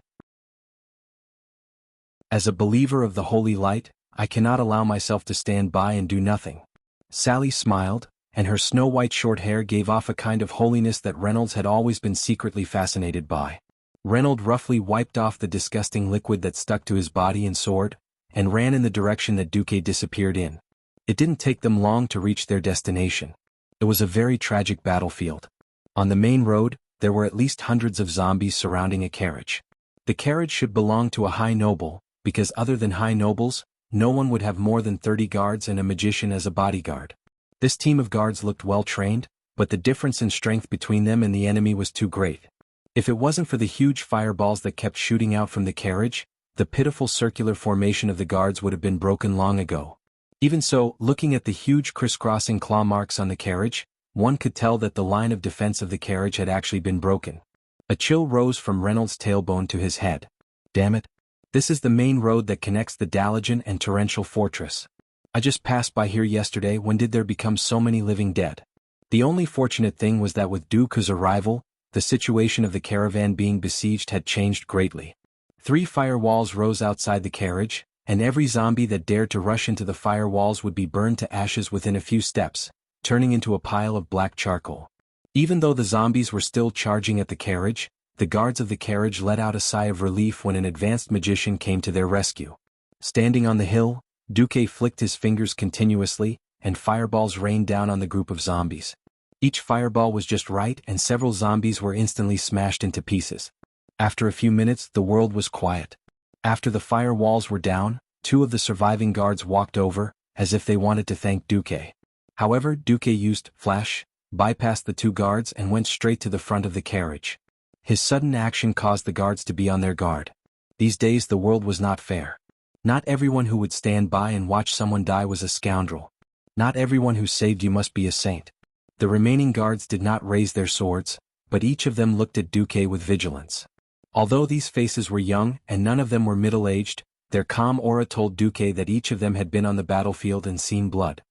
As a believer of the holy light, I cannot allow myself to stand by and do nothing. Sally smiled, and her snow-white short hair gave off a kind of holiness that Reynolds had always been secretly fascinated by. Reynolds roughly wiped off the disgusting liquid that stuck to his body and sword, and ran in the direction that Duque disappeared in. It didn't take them long to reach their destination. It was a very tragic battlefield. On the main road, there were at least hundreds of zombies surrounding a carriage. The carriage should belong to a high noble, because other than high nobles, no one would have more than 30 guards and a magician as a bodyguard. This team of guards looked well trained, but the difference in strength between them and the enemy was too great. If it wasn't for the huge fireballs that kept shooting out from the carriage, the pitiful circular formation of the guards would have been broken long ago. Even so, looking at the huge crisscrossing claw marks on the carriage, one could tell that the line of defense of the carriage had actually been broken. A chill rose from Reynolds' tailbone to his head. Damn it. This is the main road that connects the Dalajan and Torrential Fortress. I just passed by here yesterday. When did there become so many living dead? The only fortunate thing was that with Dooku's arrival, the situation of the caravan being besieged had changed greatly. 3 firewalls rose outside the carriage, and every zombie that dared to rush into the firewalls would be burned to ashes within a few steps, turning into a pile of black charcoal. Even though the zombies were still charging at the carriage, the guards of the carriage let out a sigh of relief when an advanced magician came to their rescue. Standing on the hill, Duque flicked his fingers continuously, and fireballs rained down on the group of zombies. Each fireball was just right and several zombies were instantly smashed into pieces. After a few minutes the world was quiet. After the firewalls were down, 2 of the surviving guards walked over, as if they wanted to thank Duque. However, Duque used flash, bypassed the 2 guards and went straight to the front of the carriage. His sudden action caused the guards to be on their guard. These days the world was not fair. Not everyone who would stand by and watch someone die was a scoundrel. Not everyone who saved you must be a saint. The remaining guards did not raise their swords, but each of them looked at Duque with vigilance. Although these faces were young and none of them were middle-aged, their calm aura told Duque that each of them had been on the battlefield and seen blood.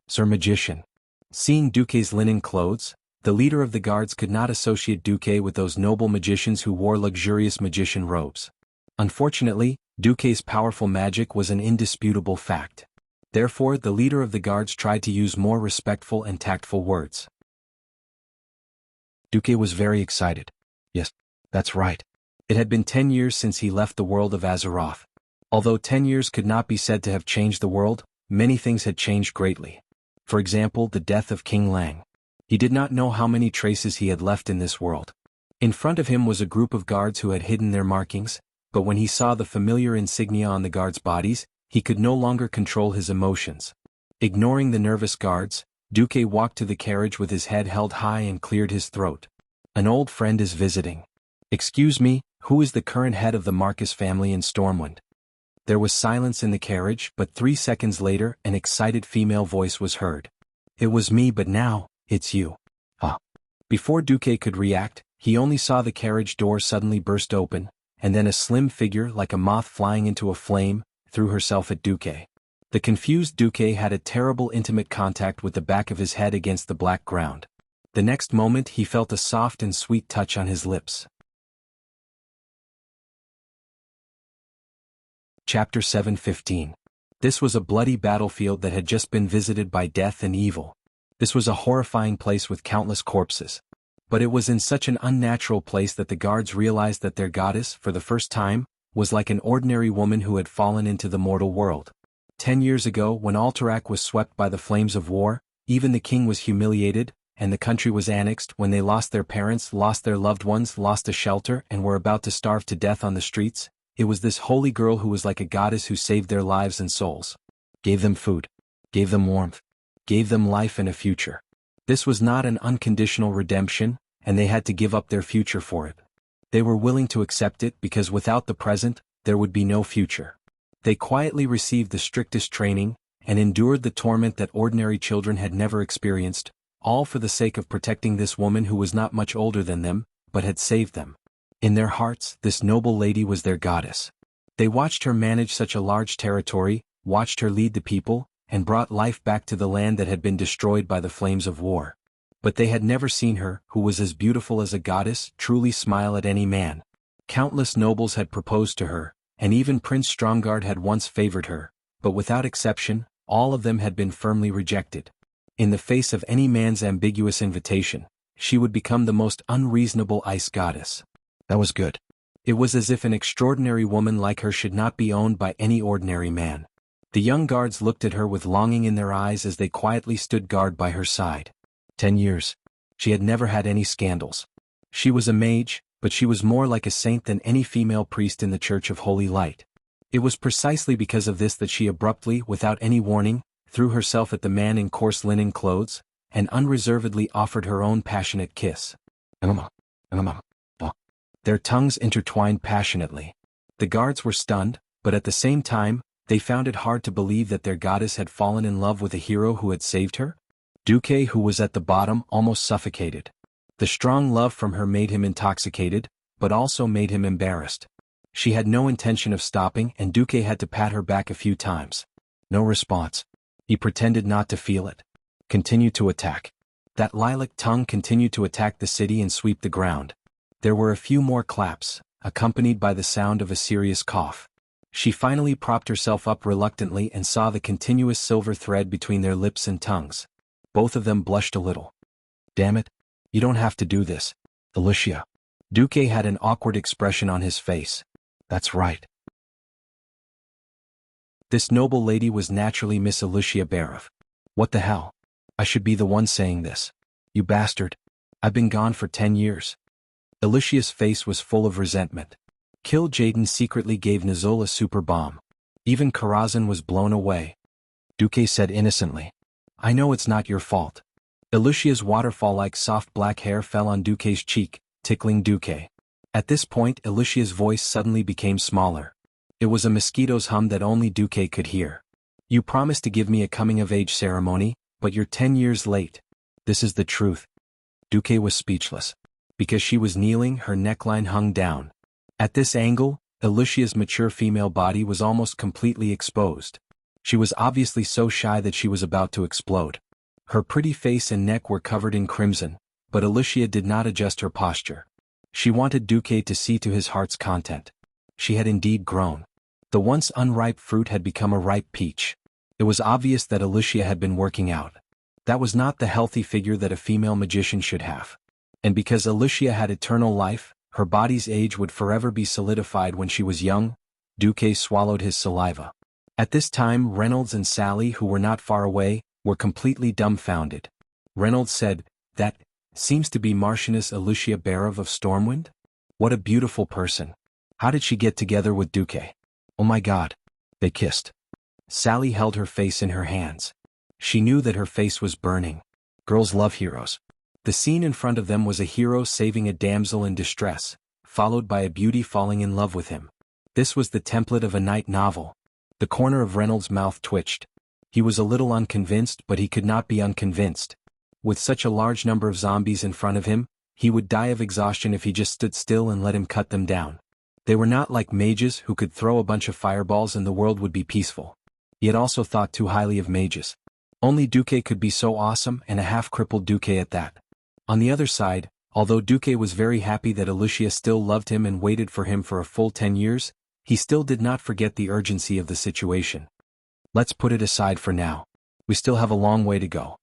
Sir Magician. Seeing Duque's linen clothes, the leader of the guards could not associate Duque with those noble magicians who wore luxurious magician robes. Unfortunately, Duque's powerful magic was an indisputable fact. Therefore, the leader of the guards tried to use more respectful and tactful words. Duque was very excited. Yes, that's right. It had been 10 years since he left the world of Azeroth. Although 10 years could not be said to have changed the world, many things had changed greatly. For example, the death of King Lang. He did not know how many traces he had left in this world. In front of him was a group of guards who had hidden their markings, but when he saw the familiar insignia on the guards' bodies, he could no longer control his emotions. Ignoring the nervous guards, Duque walked to the carriage with his head held high and cleared his throat. An old friend is visiting. Excuse me, who is the current head of the Marcus family in Stormwind? There was silence in the carriage, but 3 seconds later an excited female voice was heard. It was me, but now, it's you. Ah. Before Duque could react, he only saw the carriage door suddenly burst open, and then a slim figure like a moth flying into a flame, threw herself at Duque. The confused Duque had a terrible intimate contact with the back of his head against the black ground. The next moment he felt a soft and sweet touch on his lips. Chapter 7:15. This was a bloody battlefield that had just been visited by death and evil. This was a horrifying place with countless corpses. But it was in such an unnatural place that the guards realized that their goddess, for the first time, was like an ordinary woman who had fallen into the mortal world. 10 years ago, when Alterac was swept by the flames of war, even the king was humiliated, and the country was annexed when they lost their parents, lost their loved ones, lost a shelter, and were about to starve to death on the streets. It was this holy girl who was like a goddess who saved their lives and souls. Gave them food. Gave them warmth. Gave them life and a future. This was not an unconditional redemption, and they had to give up their future for it. They were willing to accept it because without the present, there would be no future. They quietly received the strictest training, and endured the torment that ordinary children had never experienced, all for the sake of protecting this woman who was not much older than them, but had saved them. In their hearts, this noble lady was their goddess. They watched her manage such a large territory, watched her lead the people, and brought life back to the land that had been destroyed by the flames of war. But they had never seen her, who was as beautiful as a goddess, truly smile at any man. Countless nobles had proposed to her, and even Prince Stromgard had once favored her, but without exception, all of them had been firmly rejected. In the face of any man's ambiguous invitation, she would become the most unreasonable ice goddess. That was good. It was as if an extraordinary woman like her should not be owned by any ordinary man. The young guards looked at her with longing in their eyes as they quietly stood guard by her side. 10 years. She had never had any scandals. She was a mage, but she was more like a saint than any female priest in the Church of Holy Light. It was precisely because of this that she abruptly, without any warning, threw herself at the man in coarse linen clothes, and unreservedly offered her own passionate kiss. Their tongues intertwined passionately. The guards were stunned, but at the same time, they found it hard to believe that their goddess had fallen in love with a hero who had saved her. Duque, who was at the bottom, almost suffocated. The strong love from her made him intoxicated, but also made him embarrassed. She had no intention of stopping, and Duque had to pat her back a few times. No response. He pretended not to feel it. Continued to attack. That lilac tongue continued to attack the city and sweep the ground. There were a few more claps, accompanied by the sound of a serious cough. She finally propped herself up reluctantly and saw the continuous silver thread between their lips and tongues. Both of them blushed a little. Damn it. You don't have to do this, Alicia. Duque had an awkward expression on his face. That's right. This noble lady was naturally Miss Alicia Barov. What the hell? I should be the one saying this. You bastard. I've been gone for 10 years. Alicia's face was full of resentment. Kill Jaden secretly gave Nazul a super bomb. Even Karazhan was blown away. Duque said innocently. I know it's not your fault. Alicia's waterfall-like soft black hair fell on Duque's cheek, tickling Duque. At this point Alicia's voice suddenly became smaller. It was a mosquito's hum that only Duque could hear. You promised to give me a coming-of-age ceremony, but you're 10 years late. This is the truth. Duque was speechless. Because she was kneeling, her neckline hung down. At this angle, Alicia's mature female body was almost completely exposed. She was obviously so shy that she was about to explode. Her pretty face and neck were covered in crimson, but Alicia did not adjust her posture. She wanted Duque to see to his heart's content. She had indeed grown. The once unripe fruit had become a ripe peach. It was obvious that Alicia had been working out. That was not the healthy figure that a female magician should have. And because Alicia had eternal life, her body's age would forever be solidified when she was young. Duque swallowed his saliva. At this time Reynolds and Sally, who were not far away, were completely dumbfounded. Reynolds said, That seems to be Marchioness Alicia Barov of Stormwind? What a beautiful person. How did she get together with Duque? Oh my God. They kissed. Sally held her face in her hands. She knew that her face was burning. Girls love heroes. The scene in front of them was a hero saving a damsel in distress, followed by a beauty falling in love with him. This was the template of a night novel. The corner of Reynolds' mouth twitched. He was a little unconvinced, but he could not be unconvinced. With such a large number of zombies in front of him, he would die of exhaustion if he just stood still and let him cut them down. They were not like mages who could throw a bunch of fireballs and the world would be peaceful. He had also thought too highly of mages. Only Duque could be so awesome, and a half-crippled Duque at that. On the other side, although Duque was very happy that Alicia still loved him and waited for him for a full 10 years, he still did not forget the urgency of the situation. Let's put it aside for now. We still have a long way to go.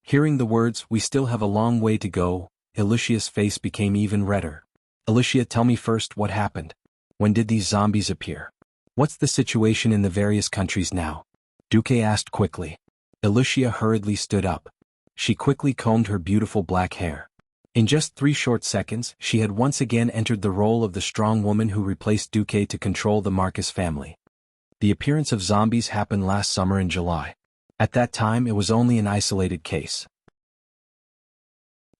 Hearing the words, we still have a long way to go, Alicia's face became even redder. Alicia, tell me first what happened. When did these zombies appear? What's the situation in the various countries now? Duque asked quickly. Alicia hurriedly stood up. She quickly combed her beautiful black hair. In just 3 short seconds, she had once again entered the role of the strong woman who replaced Duque to control the Marcus family. The appearance of zombies happened last summer in July. At that time it was only an isolated case.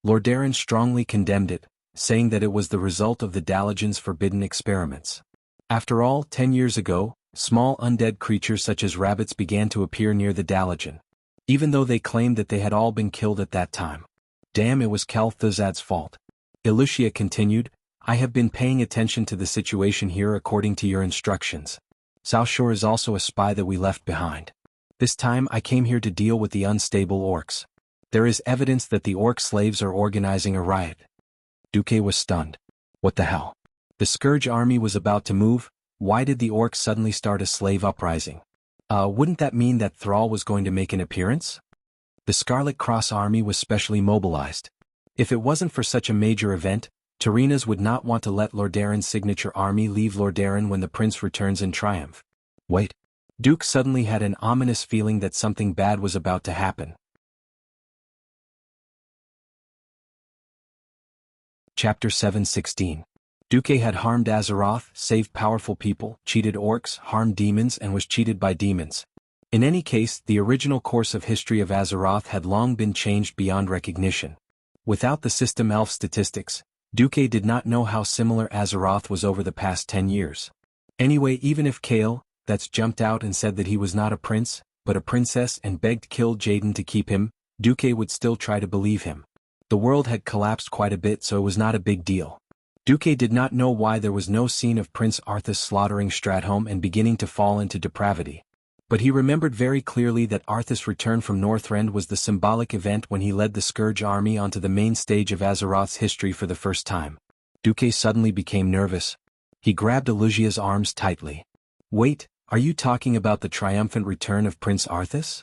Lordaeron strongly condemned it, saying that it was the result of the Dalajan's forbidden experiments. After all, 10 years ago, small undead creatures such as rabbits began to appear near the Dalajan. Even though they claimed that they had all been killed at that time. Damn, it was Kel'Thuzad's fault. Ilucia continued, I have been paying attention to the situation here according to your instructions. Southshore is also a spy that we left behind. This time I came here to deal with the unstable orcs. There is evidence that the orc slaves are organizing a riot. Duque was stunned. What the hell? The Scourge army was about to move. Why did the orcs suddenly start a slave uprising? Wouldn't that mean that Thrall was going to make an appearance? The Scarlet Cross army was specially mobilized. If it wasn't for such a major event, Tyreenas would not want to let Lordaeron's signature army leave Lordaeron when the prince returns in triumph. Wait. Duke suddenly had an ominous feeling that something bad was about to happen. Chapter 7:16. Duque had harmed Azeroth, saved powerful people, cheated orcs, harmed demons and was cheated by demons. In any case, the original course of history of Azeroth had long been changed beyond recognition. Without the system elf statistics, Duque did not know how similar Azeroth was over the past 10 years. Anyway, even if Kael, that's jumped out and said that he was not a prince, but a princess and begged kill Jaden to keep him, Duque would still try to believe him. The world had collapsed quite a bit, so it was not a big deal. Duque did not know why there was no scene of Prince Arthas slaughtering Stratholme and beginning to fall into depravity. But he remembered very clearly that Arthas' return from Northrend was the symbolic event when he led the Scourge army onto the main stage of Azeroth's history for the first time. Duque suddenly became nervous. He grabbed Ilusia's arms tightly. Wait, are you talking about the triumphant return of Prince Arthas?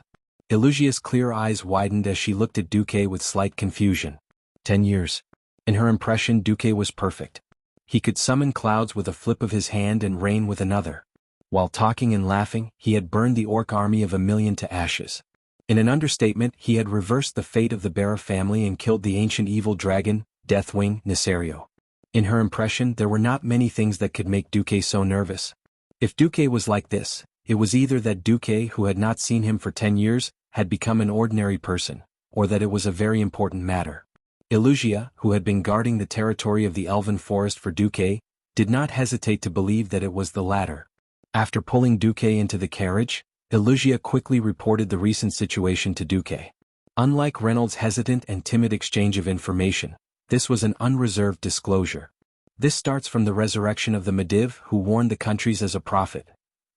Ilusia's clear eyes widened as she looked at Duque with slight confusion. 10 years. In her impression, Duque was perfect. He could summon clouds with a flip of his hand and rain with another. While talking and laughing, he had burned the orc army of 1,000,000 to ashes. In an understatement, he had reversed the fate of the Barra family and killed the ancient evil dragon, Deathwing, Nesario. In her impression, there were not many things that could make Duque so nervous. If Duque was like this, it was either that Duque, who had not seen him for 10 years, had become an ordinary person, or that it was a very important matter. Ilusia, who had been guarding the territory of the Elven Forest for Duque, did not hesitate to believe that it was the latter. After pulling Duque into the carriage, Ilusia quickly reported the recent situation to Duque. Unlike Reynolds' hesitant and timid exchange of information, this was an unreserved disclosure. This starts from the resurrection of the Medivh who warned the countries as a prophet.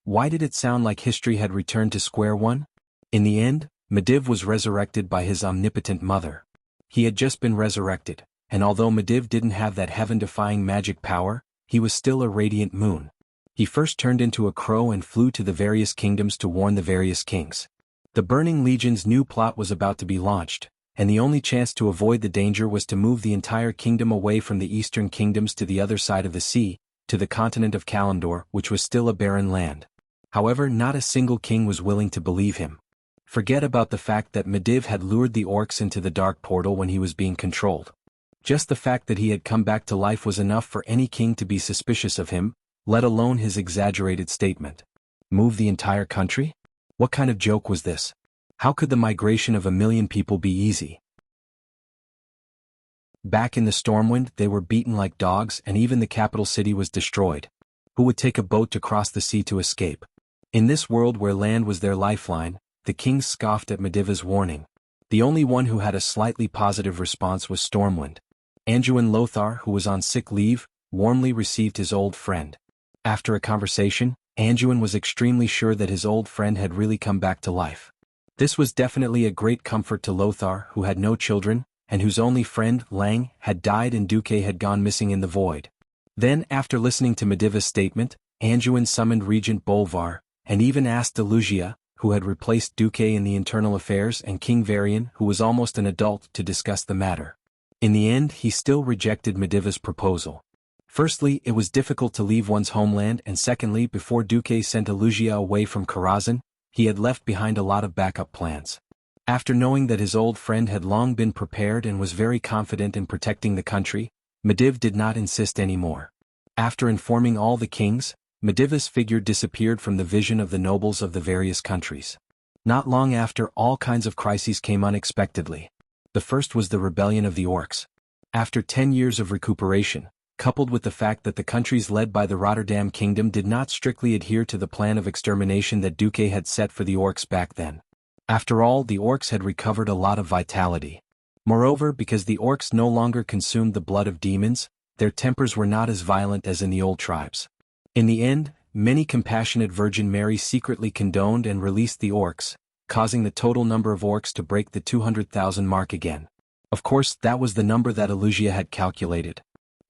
Why did it sound like history had returned to square one? In the end, Medivh was resurrected by his omnipotent mother. He had just been resurrected, and although Medivh didn't have that heaven-defying magic power, he was still a radiant moon. He first turned into a crow and flew to the various kingdoms to warn the various kings. The Burning Legion's new plot was about to be launched, and the only chance to avoid the danger was to move the entire kingdom away from the eastern kingdoms to the other side of the sea, to the continent of Kalimdor, which was still a barren land. However, not a single king was willing to believe him. Forget about the fact that Medivh had lured the orcs into the dark portal when he was being controlled. Just the fact that he had come back to life was enough for any king to be suspicious of him, let alone his exaggerated statement. Move the entire country? What kind of joke was this? How could the migration of 1,000,000 people be easy? Back in the Stormwind, they were beaten like dogs and even the capital city was destroyed. Who would take a boat to cross the sea to escape? In this world where land was their lifeline, the kings scoffed at Medivh's warning. The only one who had a slightly positive response was Stormwind. Anduin Lothar, who was on sick leave, warmly received his old friend. After a conversation, Anduin was extremely sure that his old friend had really come back to life. This was definitely a great comfort to Lothar, who had no children, and whose only friend, Lang, had died and Duque had gone missing in the void. Then, after listening to Medivh's statement, Anduin summoned Regent Bolvar, and even asked Ilusia, who had replaced Duque in the internal affairs, and King Varian, who was almost an adult, to discuss the matter. In the end, he still rejected Medivh's proposal. Firstly, it was difficult to leave one's homeland, and secondly, before Duque sent Ilusia away from Karazhan, he had left behind a lot of backup plans. After knowing that his old friend had long been prepared and was very confident in protecting the country, Mediv did not insist anymore. After informing all the kings, Medivh's figure disappeared from the vision of the nobles of the various countries. Not long after, all kinds of crises came unexpectedly. The first was the rebellion of the orcs. After 10 years of recuperation, coupled with the fact that the countries led by the Rotterdam Kingdom did not strictly adhere to the plan of extermination that Duque had set for the orcs back then. After all, the orcs had recovered a lot of vitality. Moreover, because the orcs no longer consumed the blood of demons, their tempers were not as violent as in the old tribes. In the end, many compassionate Virgin Mary secretly condoned and released the orcs, causing the total number of orcs to break the 200,000 mark again. Of course, that was the number that Alusia had calculated.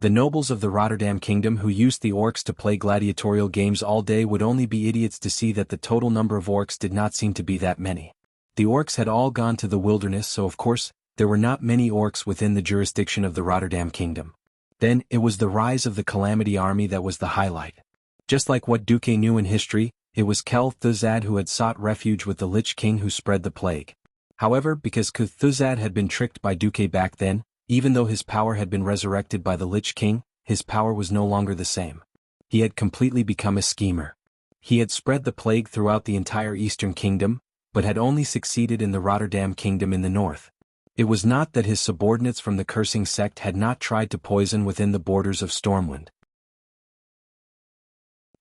The nobles of the Rotterdam Kingdom who used the orcs to play gladiatorial games all day would only be idiots to see that the total number of orcs did not seem to be that many. The orcs had all gone to the wilderness, so of course, there were not many orcs within the jurisdiction of the Rotterdam Kingdom. Then, it was the rise of the Calamity Army that was the highlight. Just like what Duque knew in history, it was Kuthuzad who had sought refuge with the Lich King who spread the plague. However, because Kuthuzad had been tricked by Duque back then, even though his power had been resurrected by the Lich King, his power was no longer the same. He had completely become a schemer. He had spread the plague throughout the entire Eastern Kingdom, but had only succeeded in the Rotterdam Kingdom in the north. It was not that his subordinates from the cursing sect had not tried to poison within the borders of Stormwind.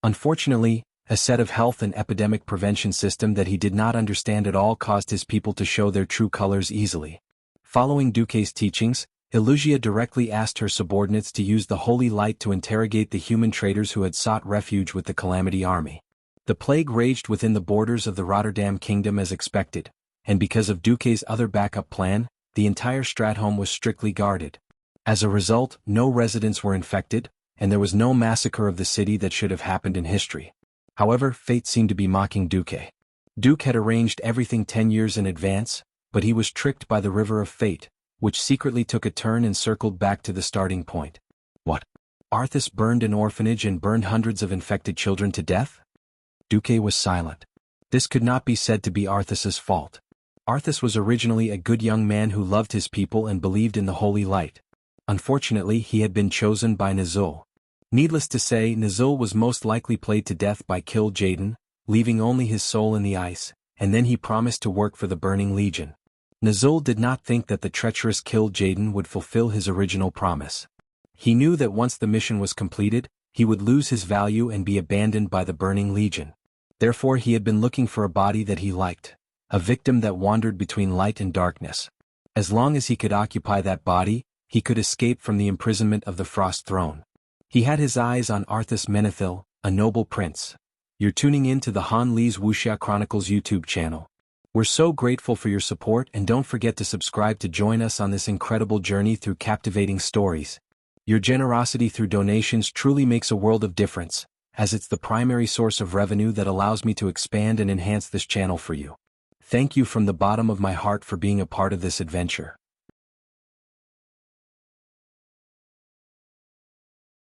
Unfortunately, a set of health and epidemic prevention system that he did not understand at all caused his people to show their true colors easily. Following Duque's teachings, Alusia directly asked her subordinates to use the holy light to interrogate the human traitors who had sought refuge with the Calamity Army. The plague raged within the borders of the Rotterdam Kingdom as expected, and because of Duque's other backup plan, the entire Stratholme was strictly guarded. As a result, no residents were infected, and there was no massacre of the city that should have happened in history. However, fate seemed to be mocking Duque. Duque had arranged everything 10 years in advance, but he was tricked by the River of Fate, which secretly took a turn and circled back to the starting point. What? Arthas burned an orphanage and burned hundreds of infected children to death? Duque was silent. This could not be said to be Arthas's fault. Arthas was originally a good young man who loved his people and believed in the holy light. Unfortunately, he had been chosen by Nazul. Needless to say, Nazul was most likely played to death by Kill Jaden, leaving only his soul in the ice, and then he promised to work for the Burning Legion. Nazul did not think that the treacherous Kill Jaden would fulfill his original promise. He knew that once the mission was completed, he would lose his value and be abandoned by the Burning Legion. Therefore he had been looking for a body that he liked, a victim that wandered between light and darkness. As long as he could occupy that body, he could escape from the imprisonment of the Frost Throne. He had his eyes on Arthas Menethil, a noble prince. You're tuning in to the Han Lee's Wuxia Chronicles YouTube channel. We're so grateful for your support, and don't forget to subscribe to join us on this incredible journey through captivating stories. Your generosity through donations truly makes a world of difference, as it's the primary source of revenue that allows me to expand and enhance this channel for you. Thank you from the bottom of my heart for being a part of this adventure.